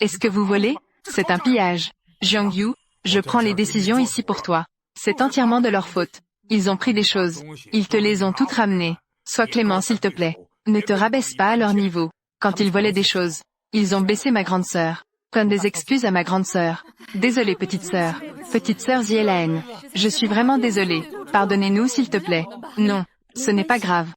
Est-ce que vous volez? C'est un pillage. Jiang Yu, je prends les décisions ici pour toi. C'est entièrement de leur faute. Ils ont pris des choses. Ils te les ont toutes ramenées. Sois clément s'il te plaît. Ne te rabaisse pas à leur niveau. Quand ils volaient des choses, ils ont blessé ma grande sœur. Donne des excuses à ma grande sœur. Désolée petite sœur. Petite sœur Zielaine. Je suis vraiment désolée. Pardonnez-nous s'il te plaît. Non, ce n'est pas grave.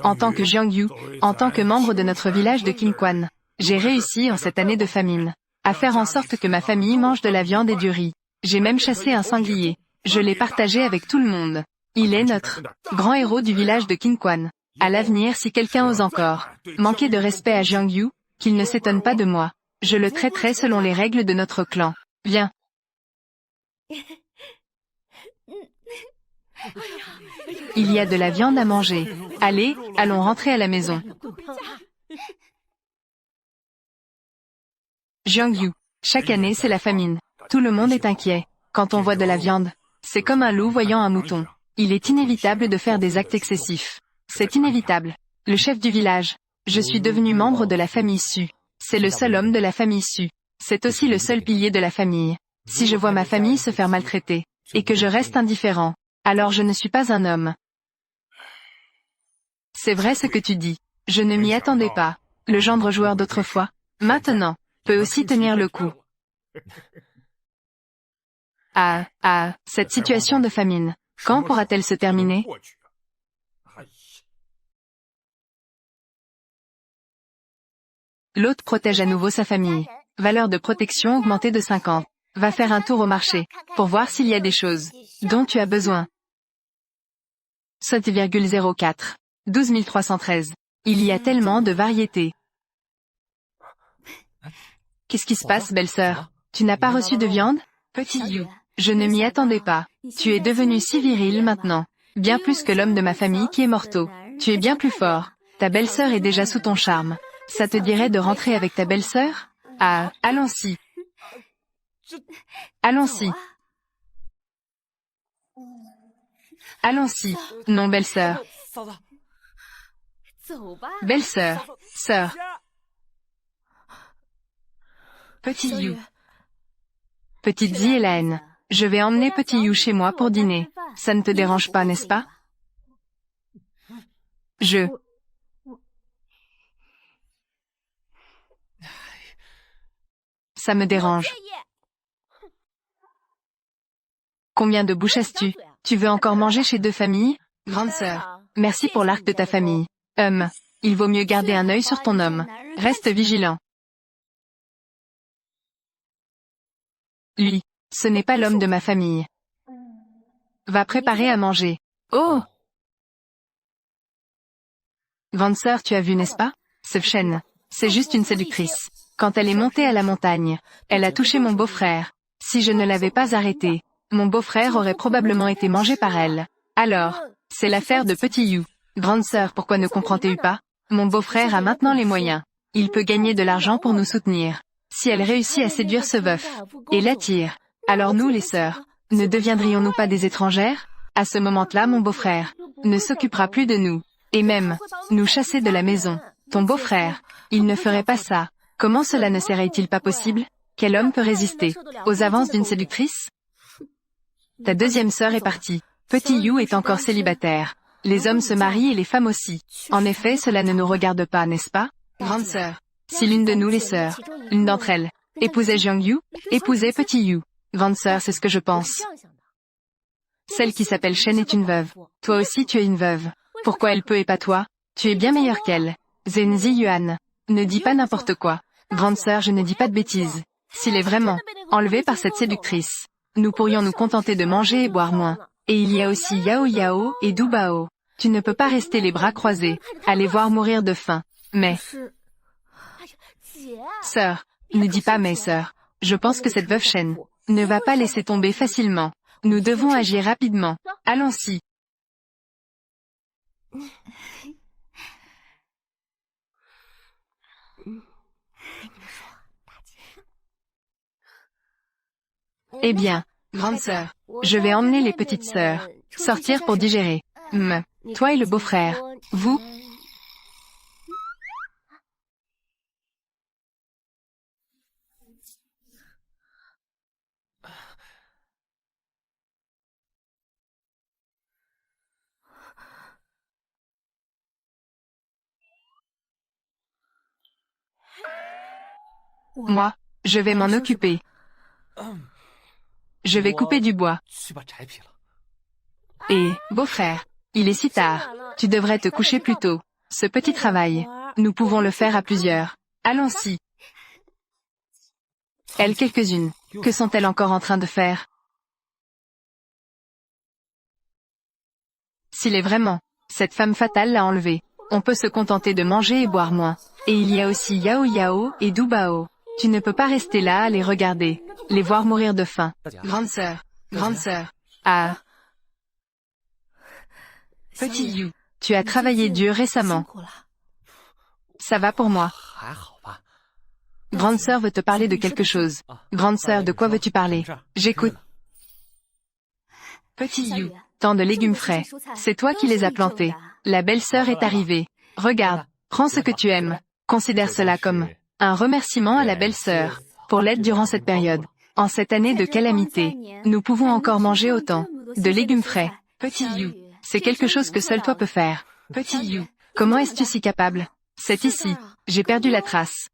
En tant que Jiang Yu, en tant que membre de notre village de Qingquan, j'ai réussi en cette année de famine à faire en sorte que ma famille mange de la viande et du riz. J'ai même chassé un sanglier. Je l'ai partagé avec tout le monde. Il est notre grand héros du village de Qingquan. À l'avenir, si quelqu'un ose encore manquer de respect à Jiang Yu, qu'il ne s'étonne pas de moi. Je le traiterai selon les règles de notre clan. Viens. Il y a de la viande à manger. Allez, allons rentrer à la maison. Jiang Yu. Chaque année, c'est la famine. Tout le monde est inquiet. Quand on voit de la viande, c'est comme un loup voyant un mouton. Il est inévitable de faire des actes excessifs. C'est inévitable. Le chef du village. Je suis devenu membre de la famille Su. C'est le seul homme de la famille Su. C'est aussi le seul pilier de la famille. Si je vois ma famille se faire maltraiter, et que je reste indifférent, alors je ne suis pas un homme. C'est vrai ce que tu dis. Je ne m'y attendais pas. Le gendre joueur d'autrefois, maintenant, peut aussi tenir le coup. Cette situation de famine, quand pourra-t-elle se terminer? L'hôte protège à nouveau sa famille. Valeur de protection augmentée de 50. Va faire un tour au marché, pour voir s'il y a des choses dont tu as besoin. 7,04. 12 313. Il y a tellement de variétés. Qu'est-ce qui se passe, belle-sœur? Tu n'as pas reçu de viande? Petit Yu. Je ne m'y attendais pas. Tu es devenu si viril maintenant. Bien plus que l'homme de ma famille qui est morto. Tu es bien plus fort. Ta belle-sœur est déjà sous ton charme. Ça te dirait de rentrer avec ta belle-sœur? Allons-y. Allons-y. Allons-y. Non, belle-sœur. Belle-sœur. Sœur. Petit Yu. Petite Zielaine. Je vais emmener Petit Yu chez moi pour dîner. Ça ne te dérange pas, n'est-ce pas? Ça me dérange. Combien de bouches as-tu? Tu veux encore manger chez deux familles? Grande sœur, merci pour l'arc de ta famille. Il vaut mieux garder un œil sur ton homme. Reste vigilant. Lui, ce n'est pas l'homme de ma famille. Va préparer à manger. Oh! Grande sœur, tu as vu, n'est-ce pas? Ce chêne, c'est juste une séductrice. Quand elle est montée à la montagne, elle a touché mon beau-frère. Si je ne l'avais pas arrêtée, mon beau-frère aurait probablement été mangé par elle. Alors, c'est l'affaire de Petit You. Grande sœur, pourquoi ne comprends-tu pas? Mon beau-frère a maintenant les moyens. Il peut gagner de l'argent pour nous soutenir. Si elle réussit à séduire ce veuf et l'attire, alors nous les sœurs, ne deviendrions-nous pas des étrangères? À ce moment-là, mon beau-frère ne s'occupera plus de nous, et même nous chasser de la maison. Ton beau-frère, il ne ferait pas ça. Comment cela ne serait-il pas possible? Quel homme peut résister aux avances d'une séductrice? Ta deuxième sœur est partie. Petit You est encore célibataire. Les hommes se marient et les femmes aussi. En effet, cela ne nous regarde pas, n'est-ce pas? Grande sœur, si l'une de nous les sœurs, l'une d'entre elles, épousait Jiang Yu, épousait Petit You. Grande sœur, c'est ce que je pense. Celle qui s'appelle Shen est une veuve. Toi aussi tu es une veuve. Pourquoi elle peut et pas toi? Tu es bien meilleure qu'elle. Zenzi Yuan. Ne dis pas n'importe quoi. Grande sœur, je ne dis pas de bêtises. S'il est vraiment enlevé par cette séductrice, nous pourrions nous contenter de manger et boire moins. Et il y a aussi Yao Yao et Du Bao. Tu ne peux pas rester les bras croisés, à les voir mourir de faim. Mais... Sœur, ne dis pas mais sœur. Je pense que cette veuve Shen ne va pas laisser tomber facilement. Nous devons agir rapidement. Allons-y. Eh bien, grande sœur, je vais emmener les petites sœurs sortir pour digérer. Toi et le beau-frère, vous... Moi, je vais m'en occuper. Je vais couper du bois. Et, beau-frère, il est si tard. Tu devrais te coucher plus tôt. Ce petit travail, nous pouvons le faire à plusieurs. Allons-y. Elles quelques-unes. Que sont-elles encore en train de faire? S'il est vraiment, cette femme fatale l'a enlevé. On peut se contenter de manger et boire moins. Et il y a aussi Yao Yao et Du Bao. Tu ne peux pas rester là à les regarder, les voir mourir de faim. Grande sœur, ah. Petit You, tu as travaillé dur récemment. Ça va pour moi. Grande sœur veut te parler de quelque chose. Grande sœur, de quoi veux-tu parler? J'écoute. Petit You, tant de légumes frais. C'est toi qui les as plantés. La belle-sœur est arrivée. Regarde, prends ce que tu aimes. Considère cela comme un remerciement à la belle-sœur pour l'aide durant cette période. En cette année de calamité, nous pouvons encore manger autant de légumes frais. Petit You, c'est quelque chose que seul toi peux faire. Petit You, comment es-tu si capable? C'est ici, j'ai perdu la trace.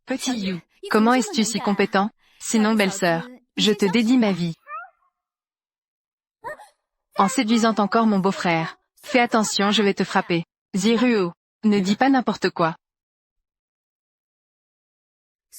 Petit You, comment es-tu si compétent? Sinon, belle-sœur, je te dédie ma vie. En séduisant encore mon beau-frère. Fais attention, je vais te frapper. Ziruo, ne dis pas n'importe quoi.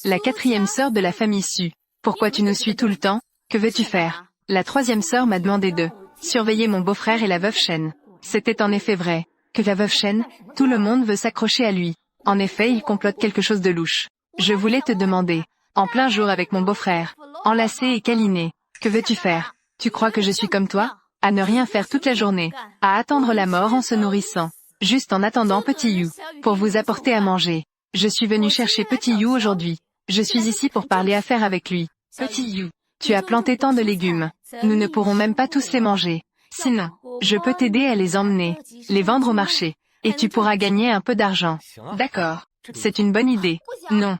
La quatrième sœur de la famille Su. Pourquoi tu nous suis tout le temps? Que veux-tu faire? La troisième sœur m'a demandé de surveiller mon beau-frère et la veuve Shen. C'était en effet vrai. Que la veuve Shen, tout le monde veut s'accrocher à lui. En effet, il complote quelque chose de louche. Je voulais te demander, en plein jour avec mon beau-frère, enlacé et câliné, que veux-tu faire? Tu crois que je suis comme toi? À ne rien faire toute la journée, à attendre la mort en se nourrissant. Juste en attendant Petit You, pour vous apporter à manger. Je suis venu chercher Petit You aujourd'hui. Je suis ici pour parler affaires avec lui. Petit You, tu as planté tant de légumes. Nous ne pourrons même pas tous les manger. Sinon, je peux t'aider à les emmener, les vendre au marché. Et tu pourras gagner un peu d'argent. D'accord. C'est une bonne idée. Non.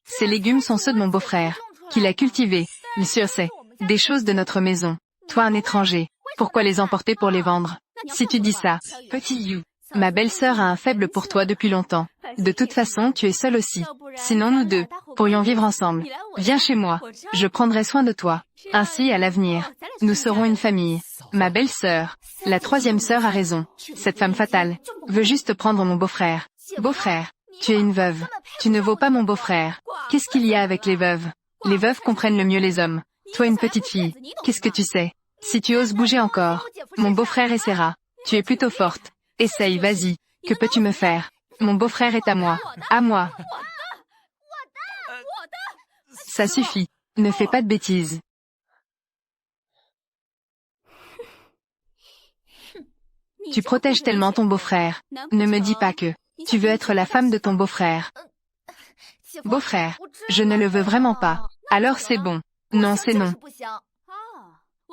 Ces légumes sont ceux de mon beau-frère, qu'il a cultivés. Monsieur sait, des choses de notre maison. Toi un étranger, Pourquoi les emporter pour les vendre? Si tu dis ça, petit You, ma belle-sœur a un faible pour toi depuis longtemps. De toute façon, tu es seul aussi. Sinon nous deux pourrions vivre ensemble. Viens chez moi. Je prendrai soin de toi. Ainsi, à l'avenir, nous serons une famille. Ma belle-sœur, la troisième sœur a raison. Cette femme fatale veut juste prendre mon beau-frère. Beau-frère, tu es une veuve. Tu ne vaux pas mon beau-frère. Qu'est-ce qu'il y a avec les veuves? Les veuves comprennent le mieux les hommes. Toi une petite fille, qu'est-ce que tu sais? Si tu oses bouger encore, mon beau-frère essaiera. Tu es plutôt forte. Essaye, vas-y. Que peux-tu me faire? Mon beau-frère est à moi. À moi. Ça suffit. Ne fais pas de bêtises. Tu protèges tellement ton beau-frère. Ne me dis pas que tu veux être la femme de ton beau-frère. Beau-frère, je ne le veux vraiment pas. Alors c'est bon. Non, c'est non.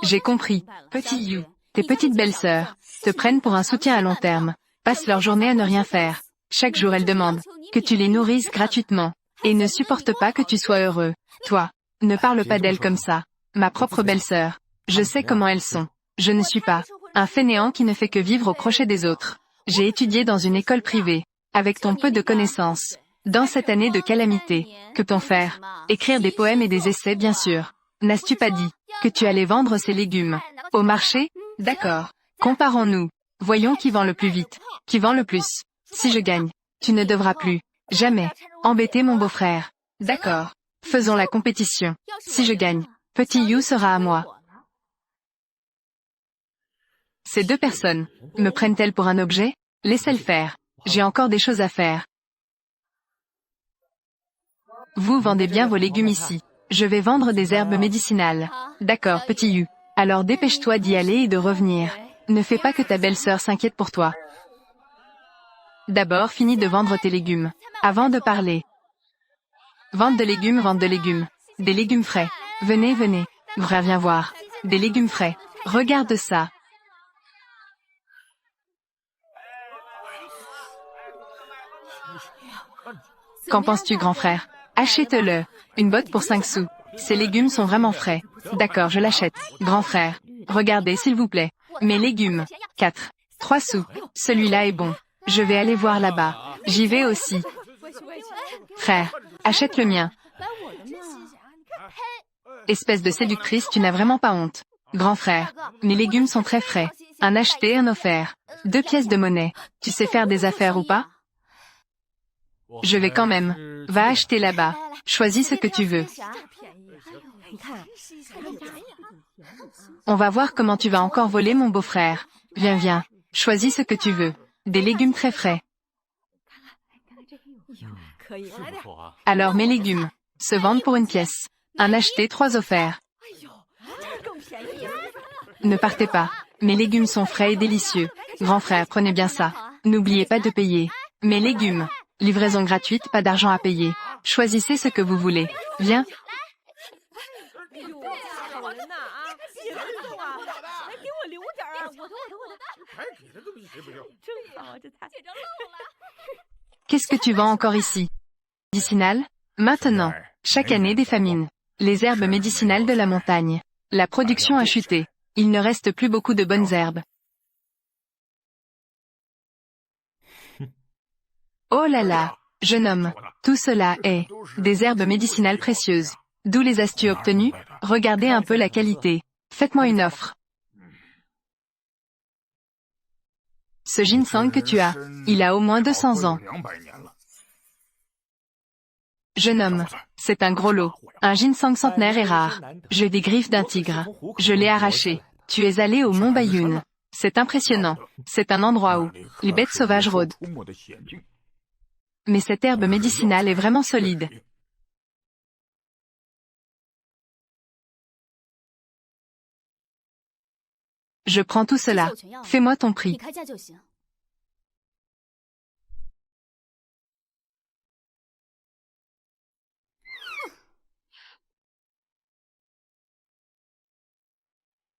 J'ai compris. Petit You, tes petites belles-sœurs te prennent pour un soutien à long terme. Passent leur journée à ne rien faire. Chaque jour elles demandent que tu les nourrisses gratuitement. Et ne supportent pas que tu sois heureux. Toi, ne parle pas d'elles comme ça. Ma propre belle-sœur. Je sais comment elles sont. Je ne suis pas un fainéant qui ne fait que vivre au crochet des autres. J'ai étudié dans une école privée. Avec ton peu de connaissances. Dans cette année de calamité, que peut-on faire? Écrire des poèmes et des essais bien sûr. N'as-tu pas dit que tu allais vendre ces légumes au marché? D'accord. Comparons-nous. Voyons qui vend le plus vite. Qui vend le plus. Si je gagne, tu ne devras plus, jamais, embêter mon beau-frère. D'accord. Faisons la compétition. Si je gagne, petit You sera à moi. Ces deux personnes me prennent-elles pour un objet? Laissez-le faire. J'ai encore des choses à faire. Vous vendez bien vos légumes ici. Je vais vendre des herbes médicinales. D'accord, petit You. Alors dépêche-toi d'y aller et de revenir. Ne fais pas que ta belle-sœur s'inquiète pour toi. D'abord, finis de vendre tes légumes. Avant de parler. Vente de légumes, vente de légumes. Des légumes frais. Venez, venez. Frère, viens voir. Des légumes frais. Regarde ça. Qu'en penses-tu, grand frère? Achète-le. Une botte pour 5 sous. Ces légumes sont vraiment frais. D'accord, je l'achète. Grand frère. Regardez, s'il vous plaît. Mes légumes. 4. 3 sous. Celui-là est bon. Je vais aller voir là-bas. J'y vais aussi. Frère, achète le mien. Espèce de séductrice, tu n'as vraiment pas honte. Grand frère, mes légumes sont très frais. Un acheté, un offert. 2 pièces de monnaie. Tu sais faire des affaires ou pas? Je vais quand même. Va acheter là-bas. Choisis ce que tu veux. On va voir comment tu vas encore voler mon beau-frère. Viens, viens. Choisis ce que tu veux. Des légumes très frais. Alors mes légumes se vendent pour 1 pièce. Un acheté, 3 offerts. Ne partez pas. Mes légumes sont frais et délicieux. Grand frère, prenez bien ça. N'oubliez pas de payer. Mes légumes. Livraison gratuite, pas d'argent à payer. Choisissez ce que vous voulez. Viens. Qu'est-ce que tu vends encore ici? Médicinales? Maintenant. Chaque année des famines. Les herbes médicinales de la montagne. La production a chuté. Il ne reste plus beaucoup de bonnes herbes. Oh là là, jeune homme. Tout cela est des herbes médicinales précieuses. D'où les as-tu obtenues? Regardez un peu la qualité. Faites-moi une offre. Ce ginseng que tu as, il a au moins 200 ans. Jeune homme, c'est un gros lot. Un ginseng centenaire est rare. J'ai des griffes d'un tigre. Je l'ai arraché. Tu es allé au mont Bayun. C'est impressionnant. C'est un endroit où les bêtes sauvages rôdent. Mais cette herbe médicinale est vraiment solide. Je prends tout cela. Fais-moi ton prix.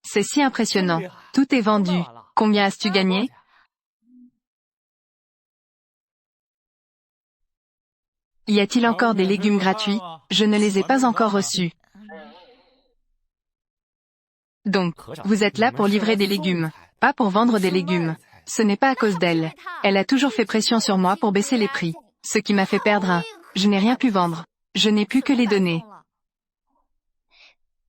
C'est si impressionnant. Tout est vendu. Combien as-tu gagné? Y a-t-il encore des légumes gratuits? Je ne les ai pas encore reçus. Donc, vous êtes là pour livrer des légumes, pas pour vendre des légumes. Ce n'est pas à cause d'elle. Elle a toujours fait pression sur moi pour baisser les prix. Ce qui m'a fait perdre un. Je n'ai rien pu vendre. Je n'ai pu que les donner.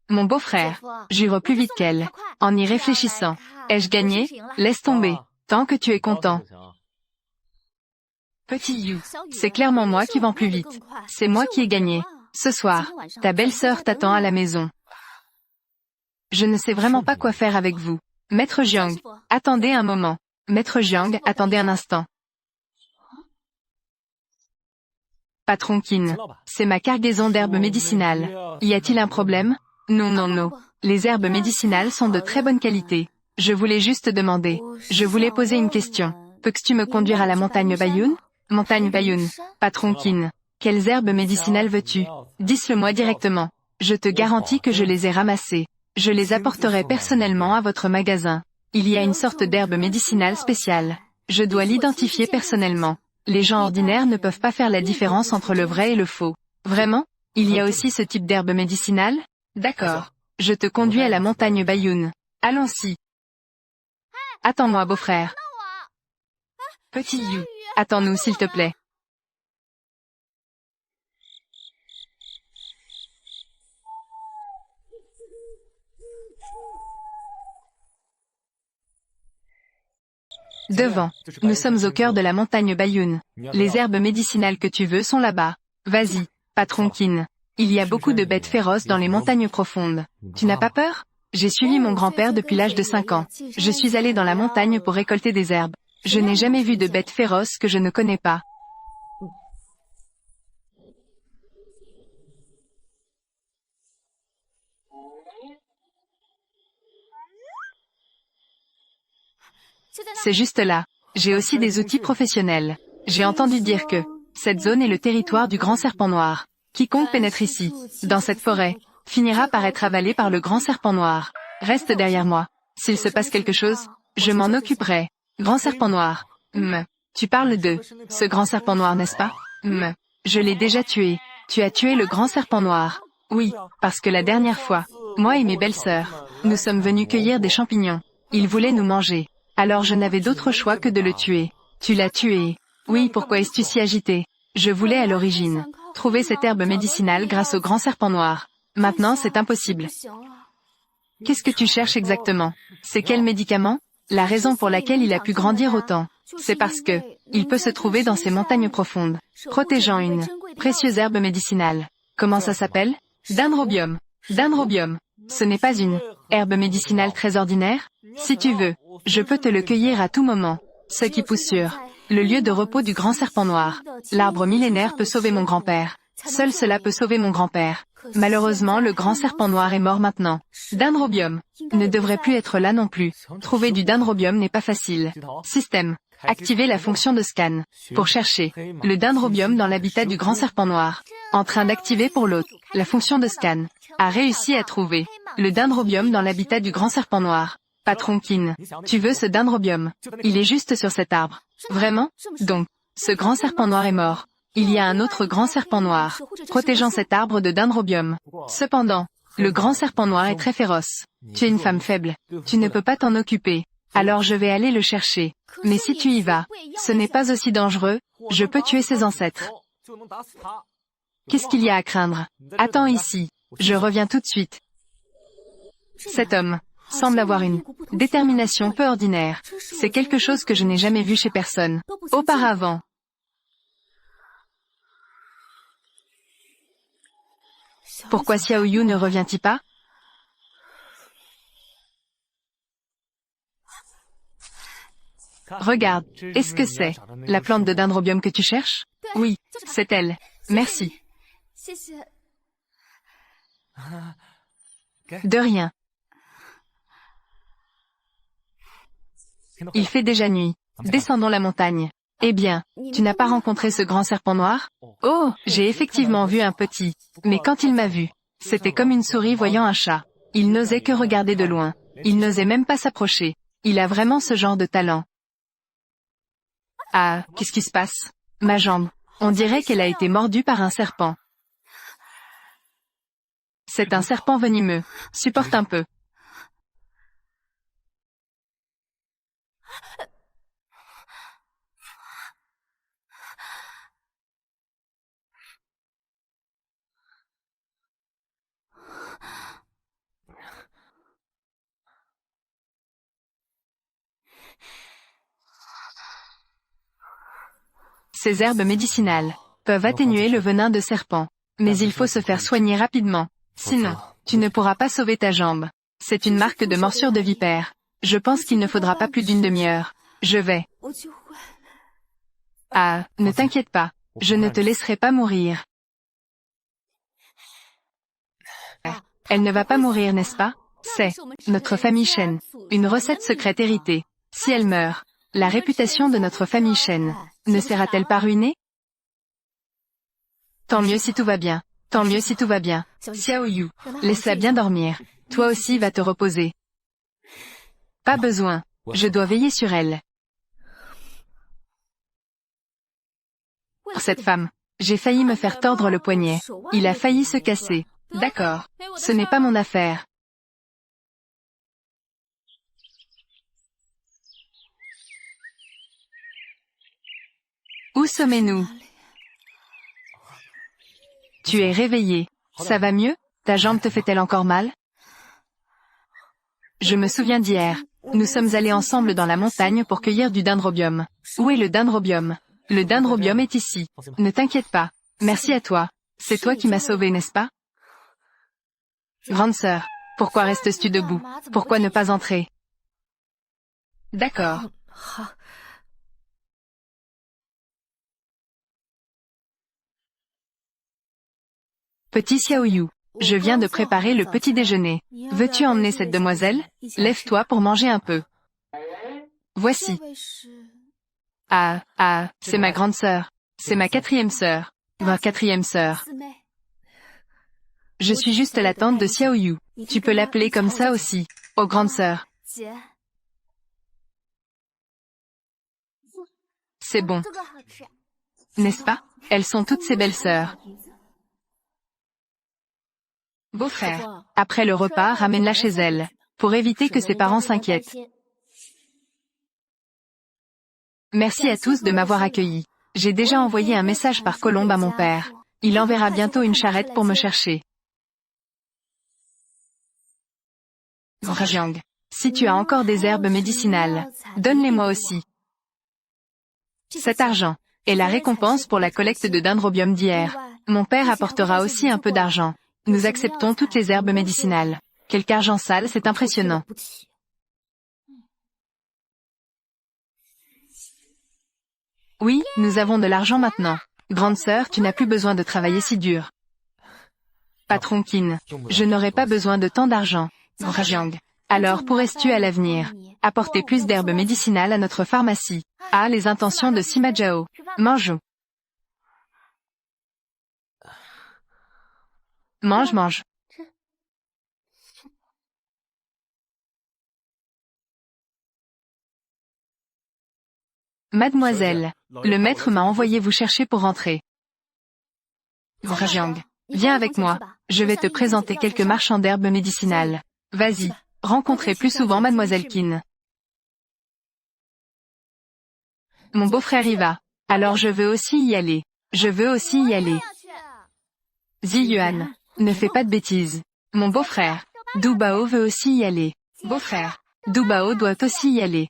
Mon beau-frère. Jure plus vite qu'elle. En y réfléchissant. Ai-je gagné? Laisse tomber. Tant que tu es content. Petit You. C'est clairement moi qui vends plus vite. C'est moi qui ai gagné. Ce soir, ta belle-sœur t'attend à la maison. Je ne sais vraiment pas quoi faire avec vous. Maître Jiang. Attendez un moment. Maître Jiang, attendez un instant. Patron Qin. C'est ma cargaison d'herbes médicinales. Y a-t-il un problème? Non, non, non. Les herbes médicinales sont de très bonne qualité. Je voulais juste demander. Je voulais poser une question. Peux-tu me conduire à la montagne Baiyun? Montagne Baiyun. Patron Qin. Quelles herbes médicinales veux-tu? Dis-le-moi directement. Je te garantis que je les ai ramassées. Je les apporterai personnellement à votre magasin. Il y a une sorte d'herbe médicinale spéciale. Je dois l'identifier personnellement. Les gens ordinaires ne peuvent pas faire la différence entre le vrai et le faux. Vraiment? Il y a aussi ce type d'herbe médicinale? D'accord. Je te conduis à la montagne Baiyun. Allons-y. Attends-moi, beau-frère. Petit You. Attends-nous, s'il te plaît. Devant. Nous sommes au cœur de la montagne Baiyun. Les herbes médicinales que tu veux sont là-bas. Vas-y, patron Qin. Il y a beaucoup de bêtes féroces dans les montagnes profondes. Tu n'as pas peur? J'ai suivi mon grand-père depuis l'âge de 5 ans. Je suis allé dans la montagne pour récolter des herbes. Je n'ai jamais vu de bêtes féroces que je ne connais pas. C'est juste là. J'ai aussi des outils professionnels. J'ai entendu dire que cette zone est le territoire du grand serpent noir. Quiconque pénètre ici, dans cette forêt, finira par être avalé par le grand serpent noir. Reste derrière moi. S'il se passe quelque chose, je m'en occuperai. Grand serpent noir. Tu parles de ce grand serpent noir, n'est-ce pas? Je l'ai déjà tué. Tu as tué le grand serpent noir. Oui, parce que la dernière fois, moi et mes belles-sœurs, nous sommes venus cueillir des champignons. Il voulait nous manger. Alors je n'avais d'autre choix que de le tuer. Tu l'as tué. Oui, pourquoi es-tu si agité? Je voulais à l'origine trouver cette herbe médicinale grâce au grand serpent noir. Maintenant c'est impossible. Qu'est-ce que tu cherches exactement? C'est quel médicament? La raison pour laquelle il a pu grandir autant, c'est parce que il peut se trouver dans ces montagnes profondes, protégeant une précieuse herbe médicinale. Comment ça s'appelle? Dendrobium. Dendrobium. Ce n'est pas une herbe médicinale très ordinaire? Si tu veux, je peux te le cueillir à tout moment. Ce qui pousse sur le lieu de repos du grand serpent noir. L'arbre millénaire peut sauver mon grand-père. Seul cela peut sauver mon grand-père. Malheureusement, le grand serpent noir est mort maintenant. Dendrobium ne devrait plus être là non plus. Trouver du dendrobium n'est pas facile. Système. Activer la fonction de scan. Pour chercher le dendrobium dans l'habitat du grand serpent noir. En train d'activer pour l'autre. La fonction de scan a réussi à trouver le dendrobium dans l'habitat du grand serpent noir. Patron Qin, tu veux ce dendrobium? Il est juste sur cet arbre. Vraiment? Donc, ce grand serpent noir est mort. Il y a un autre grand serpent noir, protégeant cet arbre de dendrobium. Cependant, le grand serpent noir est très féroce. Tu es une femme faible. Tu ne peux pas t'en occuper. Alors je vais aller le chercher. Mais si tu y vas, ce n'est pas aussi dangereux. Je peux tuer ses ancêtres. Qu'est-ce qu'il y a à craindre? Attends ici. Je reviens tout de suite. Cet homme semble avoir une détermination peu ordinaire. C'est quelque chose que je n'ai jamais vu chez personne auparavant. Pourquoi Xiao Yu ne revient-il pas? Regarde, est-ce que c'est la plante de dendrobium que tu cherches? Oui, c'est elle. Merci. De rien. Il fait déjà nuit. Descendons la montagne. Eh bien, tu n'as pas rencontré ce grand serpent noir? Oh, j'ai effectivement vu un petit. Mais quand il m'a vu, c'était comme une souris voyant un chat. Il n'osait que regarder de loin. Il n'osait même pas s'approcher. Il a vraiment ce genre de talent. Ah, qu'est-ce qui se passe? Ma jambe. On dirait qu'elle a été mordue par un serpent. C'est un serpent venimeux. Supporte un peu. Ces herbes médicinales peuvent atténuer le venin de serpent. Mais il faut se faire soigner rapidement. Sinon, tu ne pourras pas sauver ta jambe. C'est une marque de morsure de vipère. Je pense qu'il ne faudra pas plus d'une demi-heure. Je vais. Ah, ne t'inquiète pas. Je ne te laisserai pas mourir. Elle ne va pas mourir, n'est-ce pas? C'est notre famille Shen. Une recette secrète héritée. Si elle meurt, la réputation de notre famille Shen ne sera-t-elle pas ruinée? Tant mieux si tout va bien. Tant mieux si tout va bien. Xiao Yu, laisse-la bien dormir. Toi aussi va te reposer. Pas besoin. Je dois veiller sur elle. Cette femme. J'ai failli me faire tordre le poignet. Il a failli se casser. D'accord. Ce n'est pas mon affaire. Où sommes-nous? Tu es réveillé. Ça va mieux? Ta jambe te fait-elle encore mal? Je me souviens d'hier. Nous sommes allés ensemble dans la montagne pour cueillir du dendrobium. Où est le dendrobium? Le dendrobium est ici. Ne t'inquiète pas. Merci à toi. C'est toi qui m'as sauvé, n'est-ce pas? Grande sœur, pourquoi restes-tu debout? Pourquoi ne pas entrer? D'accord. Petit Xiao Yu, je viens de préparer le petit déjeuner. Veux-tu emmener cette demoiselle? Lève-toi pour manger un peu. Voici. Ah, c'est ma grande sœur. C'est ma quatrième sœur. Ma quatrième sœur. Je suis juste la tante de Xiao Yu. Tu peux l'appeler comme ça aussi. Oh grande sœur. C'est bon. N'est-ce pas? Elles sont toutes ses belles sœurs. Beau-frère, après le repas, ramène-la chez elle, pour éviter que ses parents s'inquiètent. Merci à tous de m'avoir accueilli. J'ai déjà envoyé un message par Colombe à mon père. Il enverra bientôt une charrette pour me chercher. Rajiang, si tu as encore des herbes médicinales, donne-les-moi aussi. Cet argent est la récompense pour la collecte de dendrobium d'hier. Mon père apportera aussi un peu d'argent. Nous acceptons toutes les herbes médicinales. Quelque argent sale, c'est impressionnant. Oui, nous avons de l'argent maintenant. Grande sœur, tu n'as plus besoin de travailler si dur. Patron Qin, je n'aurai pas besoin de tant d'argent. Rajiang, alors pourrais-tu à l'avenir apporter plus d'herbes médicinales à notre pharmacie? Ah, les intentions de Sima Zhao. Mangeons. Mange. Mademoiselle, le maître m'a envoyé vous chercher pour rentrer. Rajiang, viens avec moi. Je vais te présenter quelques marchands d'herbes médicinales. Vas-y, rencontrez plus souvent Mademoiselle Qin. Mon beau-frère y va. Alors je veux aussi y aller. Ziyuan, ne fais pas de bêtises. Mon beau-frère, Du Bao veut aussi y aller. Beau-frère, Du Bao doit aussi y aller.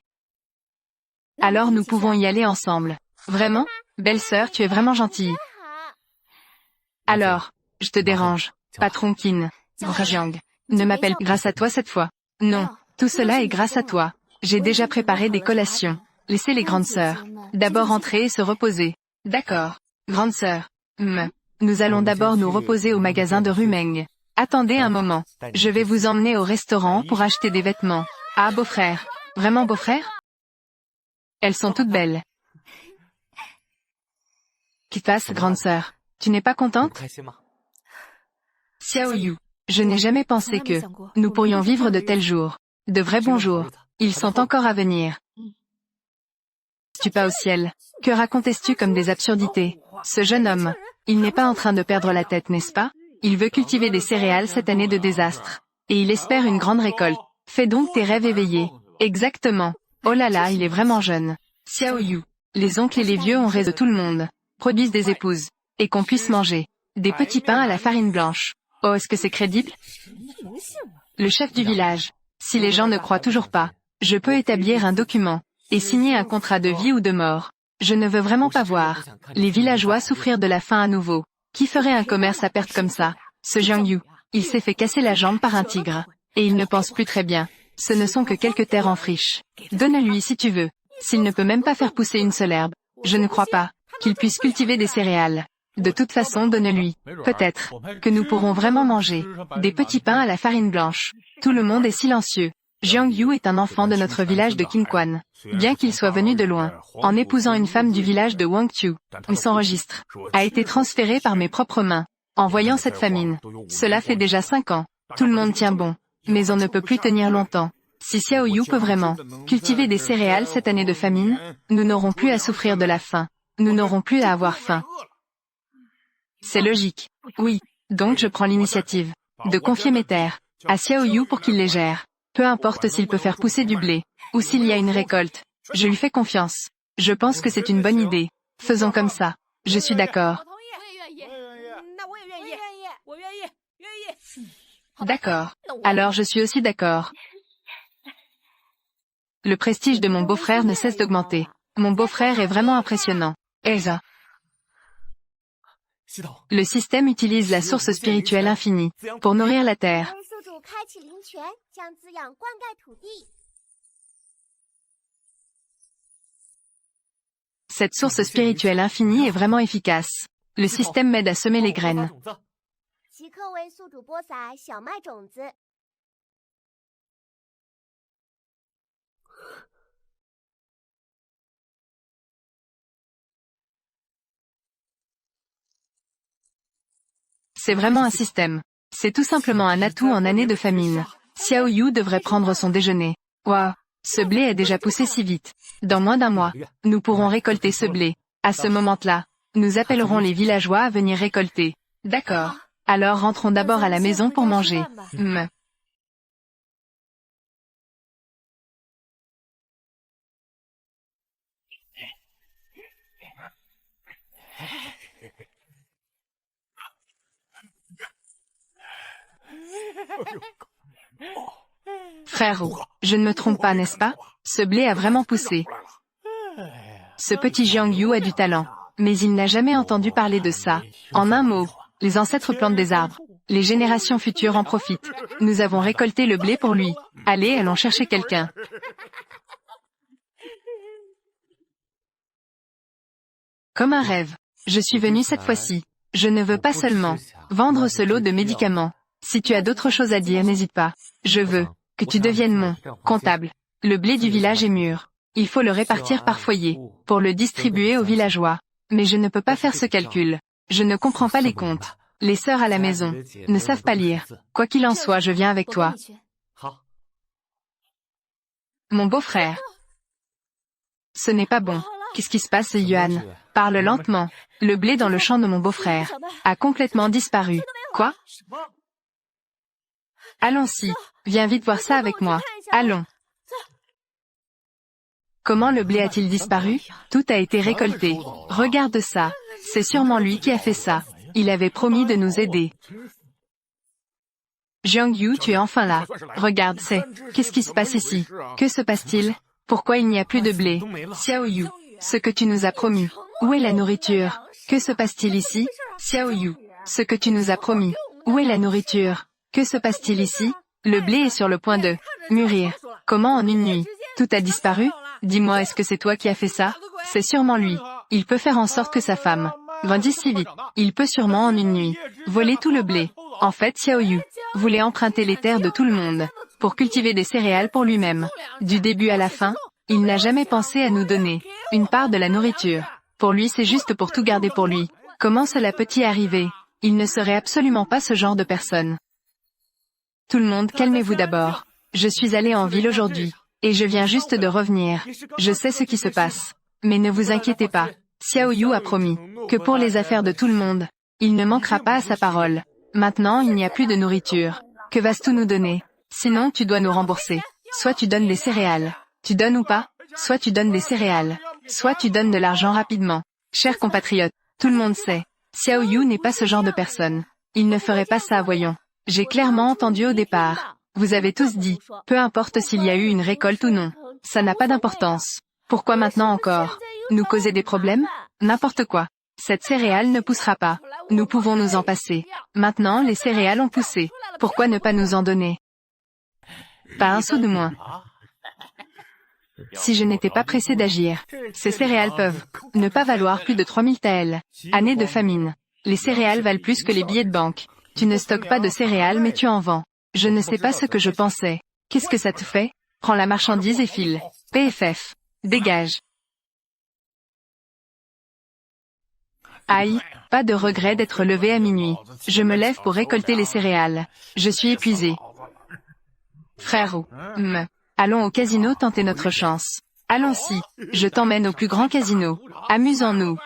Alors nous pouvons y aller ensemble. Vraiment? Belle-sœur, tu es vraiment gentille. Alors, je te dérange. Patron Qin. Rajiang, ne m'appelle grâce à toi cette fois. Non, tout cela est grâce à toi. J'ai déjà préparé des collations. Laissez les grandes sœurs d'abord entrer et se reposer. D'accord. Grande sœur. Nous allons d'abord nous reposer au magasin de Rumeng. Attendez un moment. Je vais vous emmener au restaurant pour acheter des vêtements. Ah, beau-frère. Vraiment beau-frère? Elles sont toutes belles. Qui passe, grande sœur? Tu n'es pas contente? Xiao Yu, je n'ai jamais pensé que nous pourrions vivre de tels jours. De vrais bons jours. Ils sont encore à venir. Tu pas au ciel. Que racontes-tu comme des absurdités? Ce jeune homme, il n'est pas en train de perdre la tête, n'est-ce pas? Il veut cultiver des céréales cette année de désastre. Et il espère une grande récolte. Fais donc tes rêves éveillés. Exactement. Oh là là, il est vraiment jeune. Xiao Yu, les oncles et les vieux ont raison de tout le monde. Produisent des épouses. Et qu'on puisse manger des petits pains à la farine blanche. Oh, est-ce que c'est crédible? Le chef du village. Si les gens ne croient toujours pas, je peux établir un document et signer un contrat de vie ou de mort. Je ne veux vraiment pas voir les villageois souffrir de la faim à nouveau. Qui ferait un commerce à perte comme ça? Ce Jiang Yu, il s'est fait casser la jambe par un tigre. Et il ne pense plus très bien. Ce ne sont que quelques terres en friche. Donne-lui si tu veux. S'il ne peut même pas faire pousser une seule herbe, je ne crois pas qu'il puisse cultiver des céréales. De toute façon, donne-lui. Peut-être que nous pourrons vraiment manger des petits pains à la farine blanche. Tout le monde est silencieux. Jiang Yu est un enfant de notre village de Qinquan. Bien qu'il soit venu de loin, en épousant une femme du village de Wangqiu, son registre a été transféré par mes propres mains. En voyant cette famine, cela fait déjà 5 ans. Tout le monde tient bon, mais on ne peut plus tenir longtemps. Si Xiao Yu peut vraiment cultiver des céréales cette année de famine, nous n'aurons plus à souffrir de la faim. Nous n'aurons plus à avoir faim. C'est logique. Oui, donc je prends l'initiative de confier mes terres à Xiao Yu pour qu'il les gère. Peu importe s'il peut faire pousser du blé, ou s'il y a une récolte. Je lui fais confiance. Je pense que c'est une bonne idée. Faisons comme ça. Je suis d'accord. D'accord. Alors je suis aussi d'accord. Le prestige de mon beau-frère ne cesse d'augmenter. Mon beau-frère est vraiment impressionnant. Elsa. Le système utilise la source spirituelle infinie pour nourrir la terre. Cette source spirituelle infinie est vraiment efficace. Le système m'aide à semer les graines. C'est vraiment un système. C'est tout simplement un atout en année de famine. Xiao Yu devrait prendre son déjeuner. Waouh, ce blé a déjà poussé si vite. Dans moins d'un mois, nous pourrons récolter ce blé. À ce moment-là, nous appellerons les villageois à venir récolter. D'accord. Alors rentrons d'abord à la maison pour manger. Frère Roux, je ne me trompe pas, n'est-ce pas? Ce blé a vraiment poussé. Ce petit Jiang Yu a du talent, mais il n'a jamais entendu parler de ça. En un mot, les ancêtres plantent des arbres. Les générations futures en profitent. Nous avons récolté le blé pour lui. Allez, allons chercher quelqu'un. Comme un rêve. Je suis venu cette fois-ci. Je ne veux pas seulement vendre ce lot de médicaments. Si tu as d'autres choses à dire, n'hésite pas. Je veux que tu deviennes mon comptable. Le blé du village est mûr. Il faut le répartir par foyer, pour le distribuer aux villageois. Mais je ne peux pas faire ce calcul. Je ne comprends pas les comptes. Les sœurs à la maison ne savent pas lire. Quoi qu'il en soit, je viens avec toi. Mon beau-frère. Ce n'est pas bon. Qu'est-ce qui se passe, Yuan? Parle lentement. Le blé dans le champ de mon beau-frère a complètement disparu. Quoi? Allons-y. Viens vite voir ça avec moi. Allons. Comment le blé a-t-il disparu? Tout a été récolté. Regarde ça. C'est sûrement lui qui a fait ça. Il avait promis de nous aider. Jiang Yu, tu es enfin là. Regarde, Qu'est-ce qui se passe ici? Que se passe-t-il? Pourquoi il n'y a plus de blé? Xiao Yu, ce que tu nous as promis. Où est la nourriture? Que se passe-t-il ici? Xiao Yu, ce que tu nous as promis. Où est la nourriture? Que se passe-t-il ici? Le blé est sur le point de mûrir. Comment en une nuit? Tout a disparu? Dis-moi, est-ce que c'est toi qui as fait ça? C'est sûrement lui. Il peut faire en sorte que sa femme grandisse si vite. Il peut sûrement en une nuit voler tout le blé. En fait, Xiao Yu voulait emprunter les terres de tout le monde pour cultiver des céréales pour lui-même. Du début à la fin, il n'a jamais pensé à nous donner une part de la nourriture. Pour lui, c'est juste pour tout garder pour lui. Comment cela peut-il arriver? Il ne serait absolument pas ce genre de personne. Tout le monde, calmez-vous d'abord. Je suis allé en ville aujourd'hui. Et je viens juste de revenir. Je sais ce qui se passe. Mais ne vous inquiétez pas. Xiao Yu a promis que pour les affaires de tout le monde, il ne manquera pas à sa parole. Maintenant, il n'y a plus de nourriture. Que vas-tu nous donner? Sinon, tu dois nous rembourser. Soit tu donnes des céréales. Tu donnes ou pas? Soit tu donnes des céréales. Soit tu donnes de l'argent rapidement. Chers compatriotes, tout le monde sait. Xiao Yu n'est pas ce genre de personne. Il ne ferait pas ça, voyons. J'ai clairement entendu au départ. Vous avez tous dit, peu importe s'il y a eu une récolte ou non. Ça n'a pas d'importance. Pourquoi maintenant encore? Nous causer des problèmes? N'importe quoi. Cette céréale ne poussera pas. Nous pouvons nous en passer. Maintenant, les céréales ont poussé. Pourquoi ne pas nous en donner? Pas un sou de moins. Si je n'étais pas pressé d'agir, ces céréales peuvent ne pas valoir plus de 3000 taels. Année de famine. Les céréales valent plus que les billets de banque. Tu ne stockes pas de céréales mais tu en vends. Je ne sais pas ce que je pensais. Qu'est-ce que ça te fait? Prends la marchandise et file. PFF. Dégage. Aïe, pas de regret d'être levé à minuit. Je me lève pour récolter les céréales. Je suis épuisé. Frère, allons au casino tenter notre chance. Allons-y, je t'emmène au plus grand casino. Amusons-nous.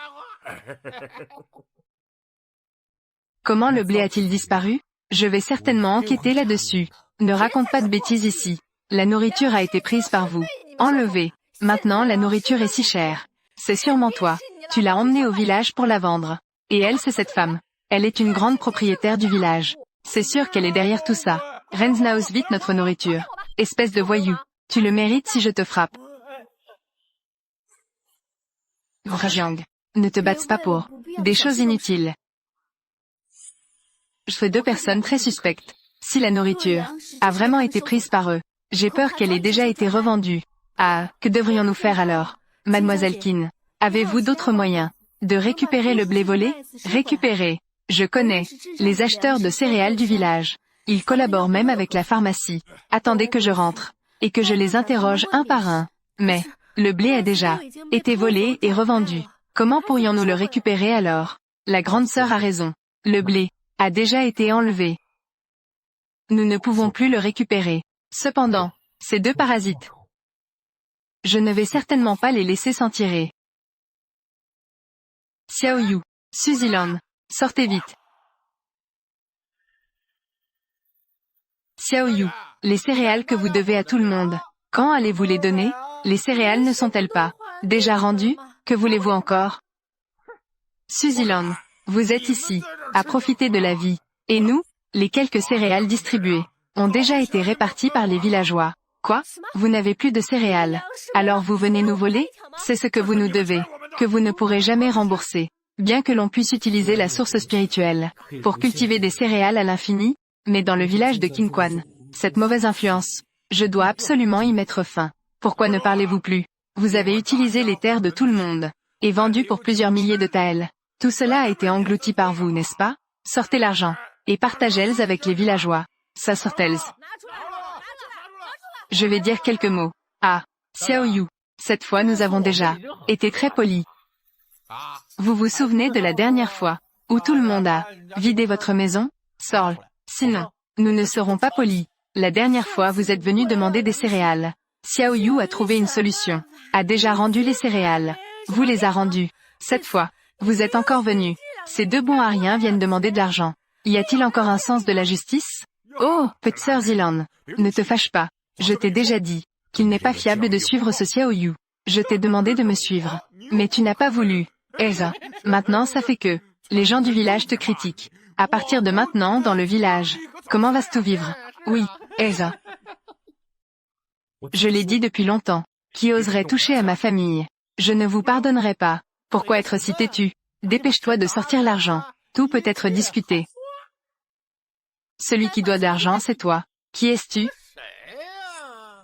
Comment le blé a-t-il disparu? Je vais certainement enquêter là-dessus. Ne raconte pas de bêtises ici. La nourriture a été prise par vous. Enlevée. Maintenant la nourriture est si chère. C'est sûrement toi. Tu l'as emmenée au village pour la vendre. Et elle, c'est cette femme. Elle est une grande propriétaire du village. C'est sûr qu'elle est derrière tout ça. Rensnaus vite notre nourriture. Espèce de voyou. Tu le mérites si je te frappe. Vrajiang. Ne te batte pas pour des choses inutiles. Je fais deux personnes très suspectes. Si la nourriture a vraiment été prise par eux, j'ai peur qu'elle ait déjà été revendue. Ah, que devrions-nous faire alors? Mademoiselle Qin, avez-vous d'autres moyens de récupérer le blé volé? Récupérer. Je connais les acheteurs de céréales du village. Ils collaborent même avec la pharmacie. Attendez que je rentre et que je les interroge un par un. Mais le blé a déjà été volé et revendu. Comment pourrions-nous le récupérer alors? La grande sœur a raison. Le blé a déjà été enlevé. Nous ne pouvons plus le récupérer. Cependant, ces deux parasites, je ne vais certainement pas les laisser s'en tirer. Xiaoyu, Suzilan, sortez vite. Xiaoyu, les céréales que vous devez à tout le monde. Quand allez-vous les donner? Les céréales ne sont-elles pas déjà rendues? Que voulez-vous encore? Suzilan, vous êtes ici, à profiter de la vie. Et nous, les quelques céréales distribuées, ont déjà été réparties par les villageois. Quoi? Vous n'avez plus de céréales. Alors vous venez nous voler? C'est ce que vous nous devez, que vous ne pourrez jamais rembourser. Bien que l'on puisse utiliser la source spirituelle pour cultiver des céréales à l'infini, mais dans le village de Qinquan, cette mauvaise influence, je dois absolument y mettre fin. Pourquoi ne parlez-vous plus? Vous avez utilisé les terres de tout le monde, et vendu pour plusieurs milliers de taels. Tout cela a été englouti par vous, n'est-ce pas? Sortez l'argent, et partagez-les avec les villageois. Ça sortez-les. Je vais dire quelques mots. Ah, Xiaoyu, cette fois nous avons déjà été très polis. Vous vous souvenez de la dernière fois, où tout le monde a vidé votre maison? Sorle. Sinon, nous ne serons pas polis. La dernière fois vous êtes venu demander des céréales. Xiaoyu a trouvé une solution. A déjà rendu les céréales. Vous les a rendues. Cette fois, vous êtes encore venu. Ces deux bons à rien viennent demander de l'argent. Y a-t-il encore un sens de la justice? Oh, petite sœur Zilan, ne te fâche pas. Je t'ai déjà dit qu'il n'est pas fiable de suivre ce Xiaoyu. Je t'ai demandé de me suivre. Mais tu n'as pas voulu. Elsa, maintenant ça fait que les gens du village te critiquent. À partir de maintenant dans le village, comment vas-tu tout vivre? Oui, Elsa. Je l'ai dit depuis longtemps. Qui oserait toucher à ma famille? Je ne vous pardonnerai pas. Pourquoi être si têtu? Dépêche-toi de sortir l'argent. Tout peut être discuté. Celui qui doit de l'argent, c'est toi. Qui es-tu?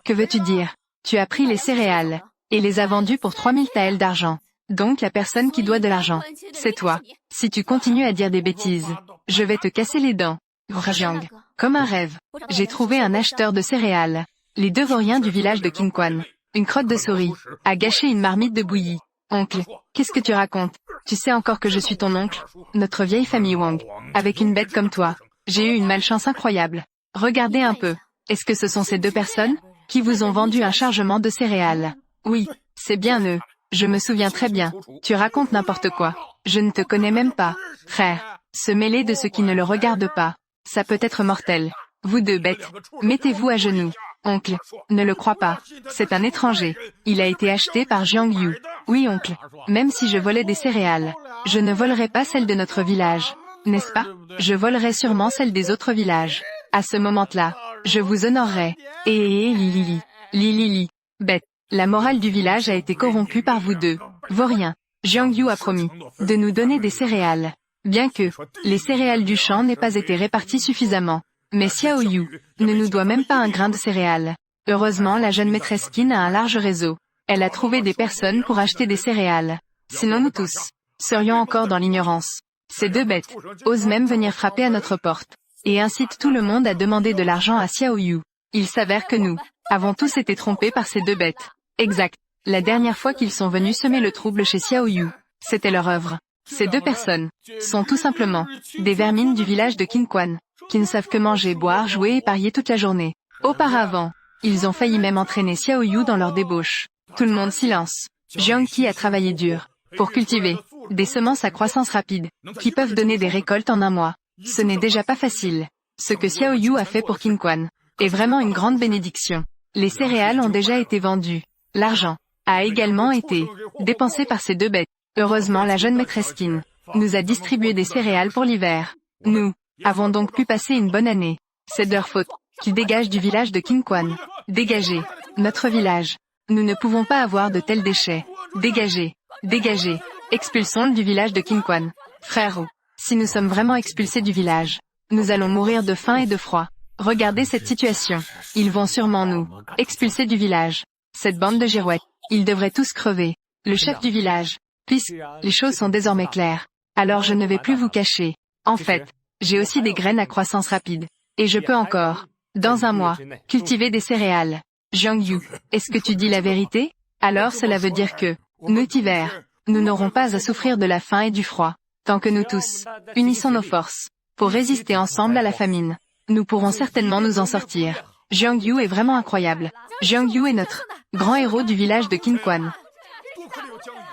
Que veux-tu dire? Tu as pris les céréales et les as vendues pour 3000 taels d'argent. Donc la personne qui doit de l'argent, c'est toi. Si tu continues à dire des bêtises, je vais te casser les dents. Vrajiang, comme un rêve, j'ai trouvé un acheteur de céréales. Les deux vauriens du village de Qinquan, une crotte de souris, a gâché une marmite de bouillie. Oncle, qu'est-ce que tu racontes? Tu sais encore que je suis ton oncle? Notre vieille famille Wang, avec une bête comme toi. J'ai eu une malchance incroyable. Regardez un peu. Est-ce que ce sont ces deux personnes qui vous ont vendu un chargement de céréales? Oui, c'est bien eux. Je me souviens très bien. Tu racontes n'importe quoi. Je ne te connais même pas. Frère, se mêler de ceux qui ne le regardent pas, ça peut être mortel. Vous deux bêtes, mettez-vous à genoux. Oncle, ne le crois pas. C'est un étranger. Il a été acheté par Jiang Yu. Oui oncle, même si je volais des céréales, je ne volerai pas celles de notre village. N'est-ce pas? Je volerai sûrement celles des autres villages. À ce moment-là, je vous honorerai. Lili, bête. La morale du village a été corrompue par vous deux. Vaurien. Jiang Yu a promis de nous donner des céréales. Bien que les céréales du champ n'aient pas été réparties suffisamment. Mais Xiao Yu ne nous doit même pas un grain de céréales. Heureusement, la jeune maîtresse Qin a un large réseau. Elle a trouvé des personnes pour acheter des céréales. Sinon nous tous serions encore dans l'ignorance. Ces deux bêtes osent même venir frapper à notre porte et incitent tout le monde à demander de l'argent à Xiao Yu. Il s'avère que nous avons tous été trompés par ces deux bêtes. Exact. La dernière fois qu'ils sont venus semer le trouble chez Xiao Yu, c'était leur œuvre. Ces deux personnes sont tout simplement des vermines du village de Qinquan, qui ne savent que manger, boire, jouer et parier toute la journée. Auparavant, ils ont failli même entraîner Xiao Yu dans leur débauche. Tout le monde silence. Jiang Qi a travaillé dur pour cultiver des semences à croissance rapide, qui peuvent donner des récoltes en un mois. Ce n'est déjà pas facile. Ce que Xiao Yu a fait pour Qinquan est vraiment une grande bénédiction. Les céréales ont déjà été vendues. L'argent a également été dépensé par ces deux bêtes. Heureusement, la jeune maîtresse Qin nous a distribué des céréales pour l'hiver. Nous avons donc pu passer une bonne année. C'est de leur faute qu'ils dégagent du village de Qinquan. Dégagez notre village. Nous ne pouvons pas avoir de tels déchets. Dégagez, dégagez. Expulsons-le du village de Qinquan. Frère Wu, si nous sommes vraiment expulsés du village, nous allons mourir de faim et de froid. Regardez cette situation. Ils vont sûrement nous expulser du village. Cette bande de girouettes, ils devraient tous crever. Le chef du village. Puisque les choses sont désormais claires, alors je ne vais plus vous cacher. En fait, j'ai aussi des graines à croissance rapide. Et je peux encore, dans un mois, cultiver des céréales. Jiang Yu, est-ce que tu dis la vérité? Alors cela veut dire que, nous hiver, nous n'aurons pas à souffrir de la faim et du froid. Tant que nous tous, unissons nos forces, pour résister ensemble à la famine, nous pourrons certainement nous en sortir. Jiang Yu est vraiment incroyable. Jiang Yu est notre grand héros du village de Qinquan.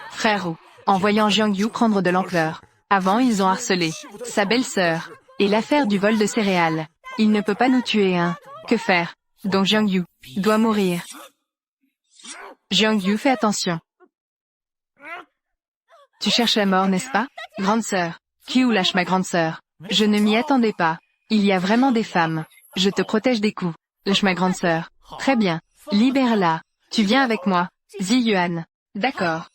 Frère Wu, en voyant Jiang Yu prendre de l'ampleur, avant ils ont harcelé sa belle-sœur, et l'affaire du vol de céréales. Il ne peut pas nous tuer, hein. Que faire? Donc Jiang Yu doit mourir. Jiang Yu, fais attention. Tu cherches la mort, n'est-ce pas? Grande sœur. Qiu, lâche ma grande sœur. Je ne m'y attendais pas. Il y a vraiment des femmes. Je te protège des coups. Lâche ma grande sœur. Très bien. Libère-la. Tu viens avec moi. Zi Yuan. D'accord.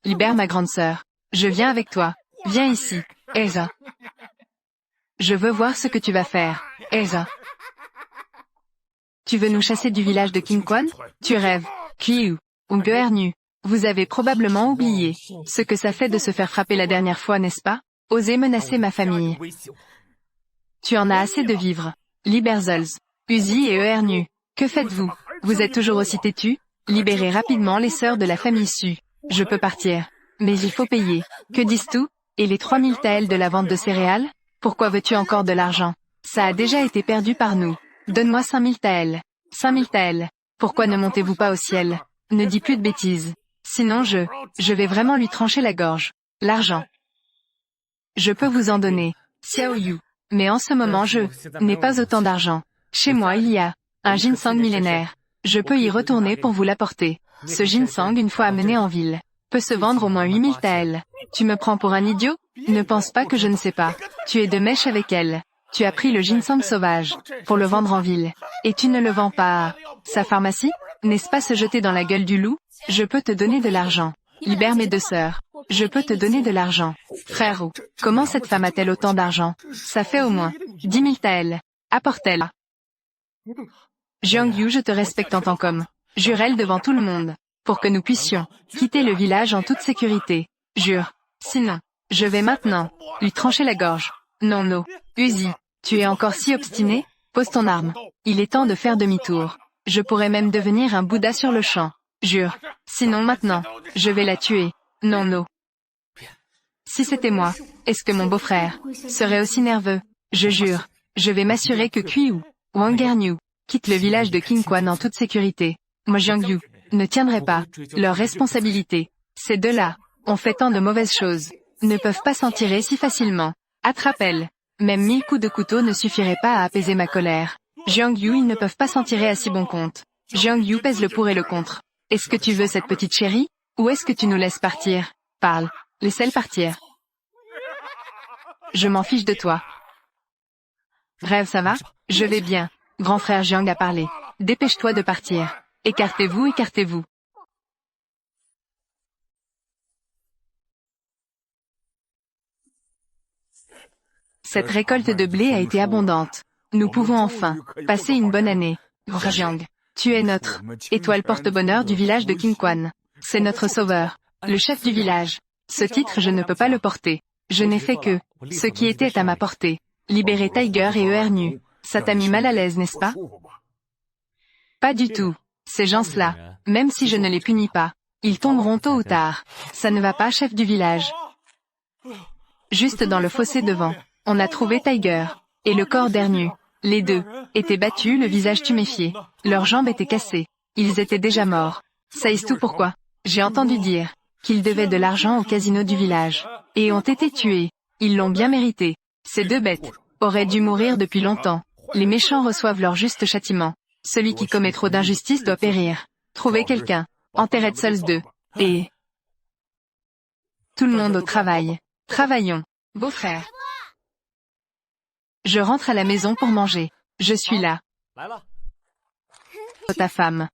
Libère ma grande sœur. Je viens avec toi. Viens ici. Elsa. Je veux voir ce que tu vas faire. Elsa. Tu veux nous chasser du village de Qinquan? Tu rêves. Qiu. Ou Geernu. Vous avez probablement oublié ce que ça fait de se faire frapper la dernière fois, n'est-ce pas? Osez menacer ma famille. Tu en as assez de vivre. Libère Zolz, Uzi et Eernu. Que faites-vous? Vous êtes toujours aussi têtus? Libérez rapidement les sœurs de la famille Su. Je peux partir. Mais il faut payer. Que dis-tu? Et les 3000 taels de la vente de céréales? Pourquoi veux-tu encore de l'argent? Ça a déjà été perdu par nous. Donne-moi 5000 taels. 5000 taels. Pourquoi ne montez-vous pas au ciel? Ne dis plus de bêtises. Sinon je vais vraiment lui trancher la gorge. L'argent. Je peux vous en donner. Xiao Yu. Mais en ce moment je n'ai pas autant d'argent. Chez moi il y a un ginseng millénaire. Je peux y retourner pour vous l'apporter. Ce ginseng, une fois amené en ville, peut se vendre au moins 8000 taels. Tu me prends pour un idiot? Ne pense pas que je ne sais pas. Tu es de mèche avec elle. Tu as pris le ginseng sauvage pour le vendre en ville. Et tu ne le vends pas à sa pharmacie? N'est-ce pas se jeter dans la gueule du loup? Je peux te donner de l'argent. Libère mes deux sœurs. Je peux te donner de l'argent. Frère Wu, comment cette femme a-t-elle autant d'argent? Ça fait au moins 10 000 taels. Apporte-elle. Jiang Yu, je te respecte en tant qu'homme. Jure-elle devant tout le monde, pour que nous puissions quitter le village en toute sécurité. Jure. Sinon, je vais maintenant lui trancher la gorge. Non, non. Uzi, tu es encore si obstiné? Pose ton arme. Il est temps de faire demi-tour. Je pourrais même devenir un Bouddha sur le champ. Jure. Sinon maintenant, je vais la tuer. Non, non. Si c'était moi, est-ce que mon beau-frère serait aussi nerveux? Je jure. Je vais m'assurer que Qiu, Wang Geernu, quitte le village de Qinquan en toute sécurité. Moi Jiang Yu, ne tiendrai pas leur responsabilité. Ces deux-là ont fait tant de mauvaises choses, ne peuvent pas s'en tirer si facilement. Attrape-elle. Même 1000 coups de couteau ne suffiraient pas à apaiser ma colère. Jiang Yu, ils ne peuvent pas s'en tirer à si bon compte. Jiang Yu pèse le pour et le contre. Est-ce que tu veux cette petite chérie? Ou est-ce que tu nous laisses partir? Parle. Laisse-elle partir. Je m'en fiche de toi. Rêve, ça va? Je vais bien. Grand frère Jiang a parlé. Dépêche-toi de partir. Écartez-vous, écartez-vous. Cette récolte de blé a été abondante. Nous pouvons enfin passer une bonne année. Jiang, tu es notre étoile porte-bonheur du village de Qingquan. C'est notre sauveur, le chef du village. Ce titre je ne peux pas le porter. Je n'ai fait que ce qui était à ma portée. Libérer Tiger et Ernu. Ça t'a mis mal à l'aise, n'est-ce pas? Pas du tout. Ces gens-là, même si je ne les punis pas, ils tomberont tôt ou tard. Ça ne va pas, chef du village. Juste dans le fossé devant, on a trouvé Tiger et le corps d'Ernu. Les deux étaient battus, le visage tuméfié. Leurs jambes étaient cassées. Ils étaient déjà morts. Sais-tu tout pourquoi? J'ai entendu dire qu'ils devaient de l'argent au casino du village et ont été tués. Ils l'ont bien mérité. Ces deux bêtes auraient dû mourir depuis longtemps. Les méchants reçoivent leur juste châtiment. Celui qui commet trop d'injustice doit périr. Trouvez quelqu'un. Enterrez seuls deux. Et tout le monde au travail. Travaillons. Beau-frère. Je rentre à la maison pour manger. Je suis là. Ta femme.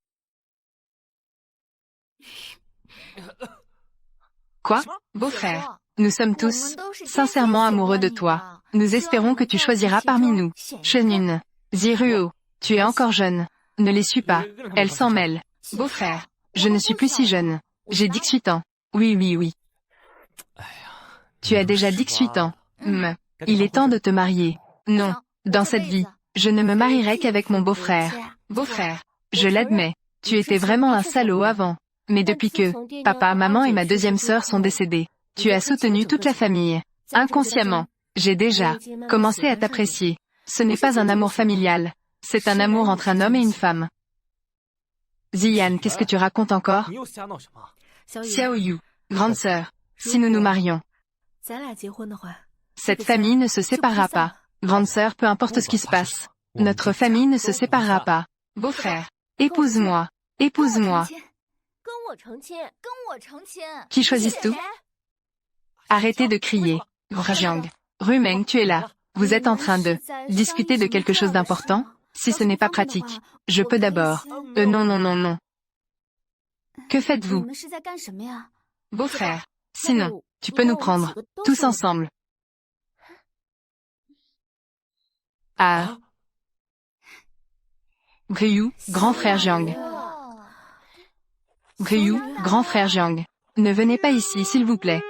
Quoi? Beau-frère. Nous sommes tous sincèrement amoureux de toi. Nous espérons que tu choisiras parmi nous. Chenyun. Ziruo. Tu es encore jeune. Ne les suis pas. Elle s'en mêle. Beau-frère. Je ne suis plus si jeune. J'ai 18 ans. Oui. Tu as déjà 18 ans. Il est temps de te marier. Non. Dans cette vie, je ne me marierai qu'avec mon beau-frère. Beau-frère. Je l'admets. Tu étais vraiment un salaud avant. Mais depuis que papa, maman et ma deuxième sœur sont décédés, tu as soutenu toute la famille. Inconsciemment, j'ai déjà commencé à t'apprécier. Ce n'est pas un amour familial. C'est un amour entre un homme et une femme. Ziyan, qu'est-ce que tu racontes encore? Xiaoyu, grande sœur, si nous nous marions, cette famille ne se séparera pas. Grande sœur, peu importe ce qui se passe, notre famille ne se séparera pas. Beau-frère, épouse-moi, épouse-moi. Qui choisit tout? Arrêtez de crier. Jiang. Rumeng, tu es là. Vous êtes en train de discuter de quelque chose d'important? Si ce n'est pas pratique, je peux d'abord. Non. Que faites-vous? Beau-frère. Sinon, tu peux nous prendre, tous ensemble. Ah. Ryu, grand frère Jiang. Ryu, grand frère Jiang. Ne venez pas ici, s'il vous plaît.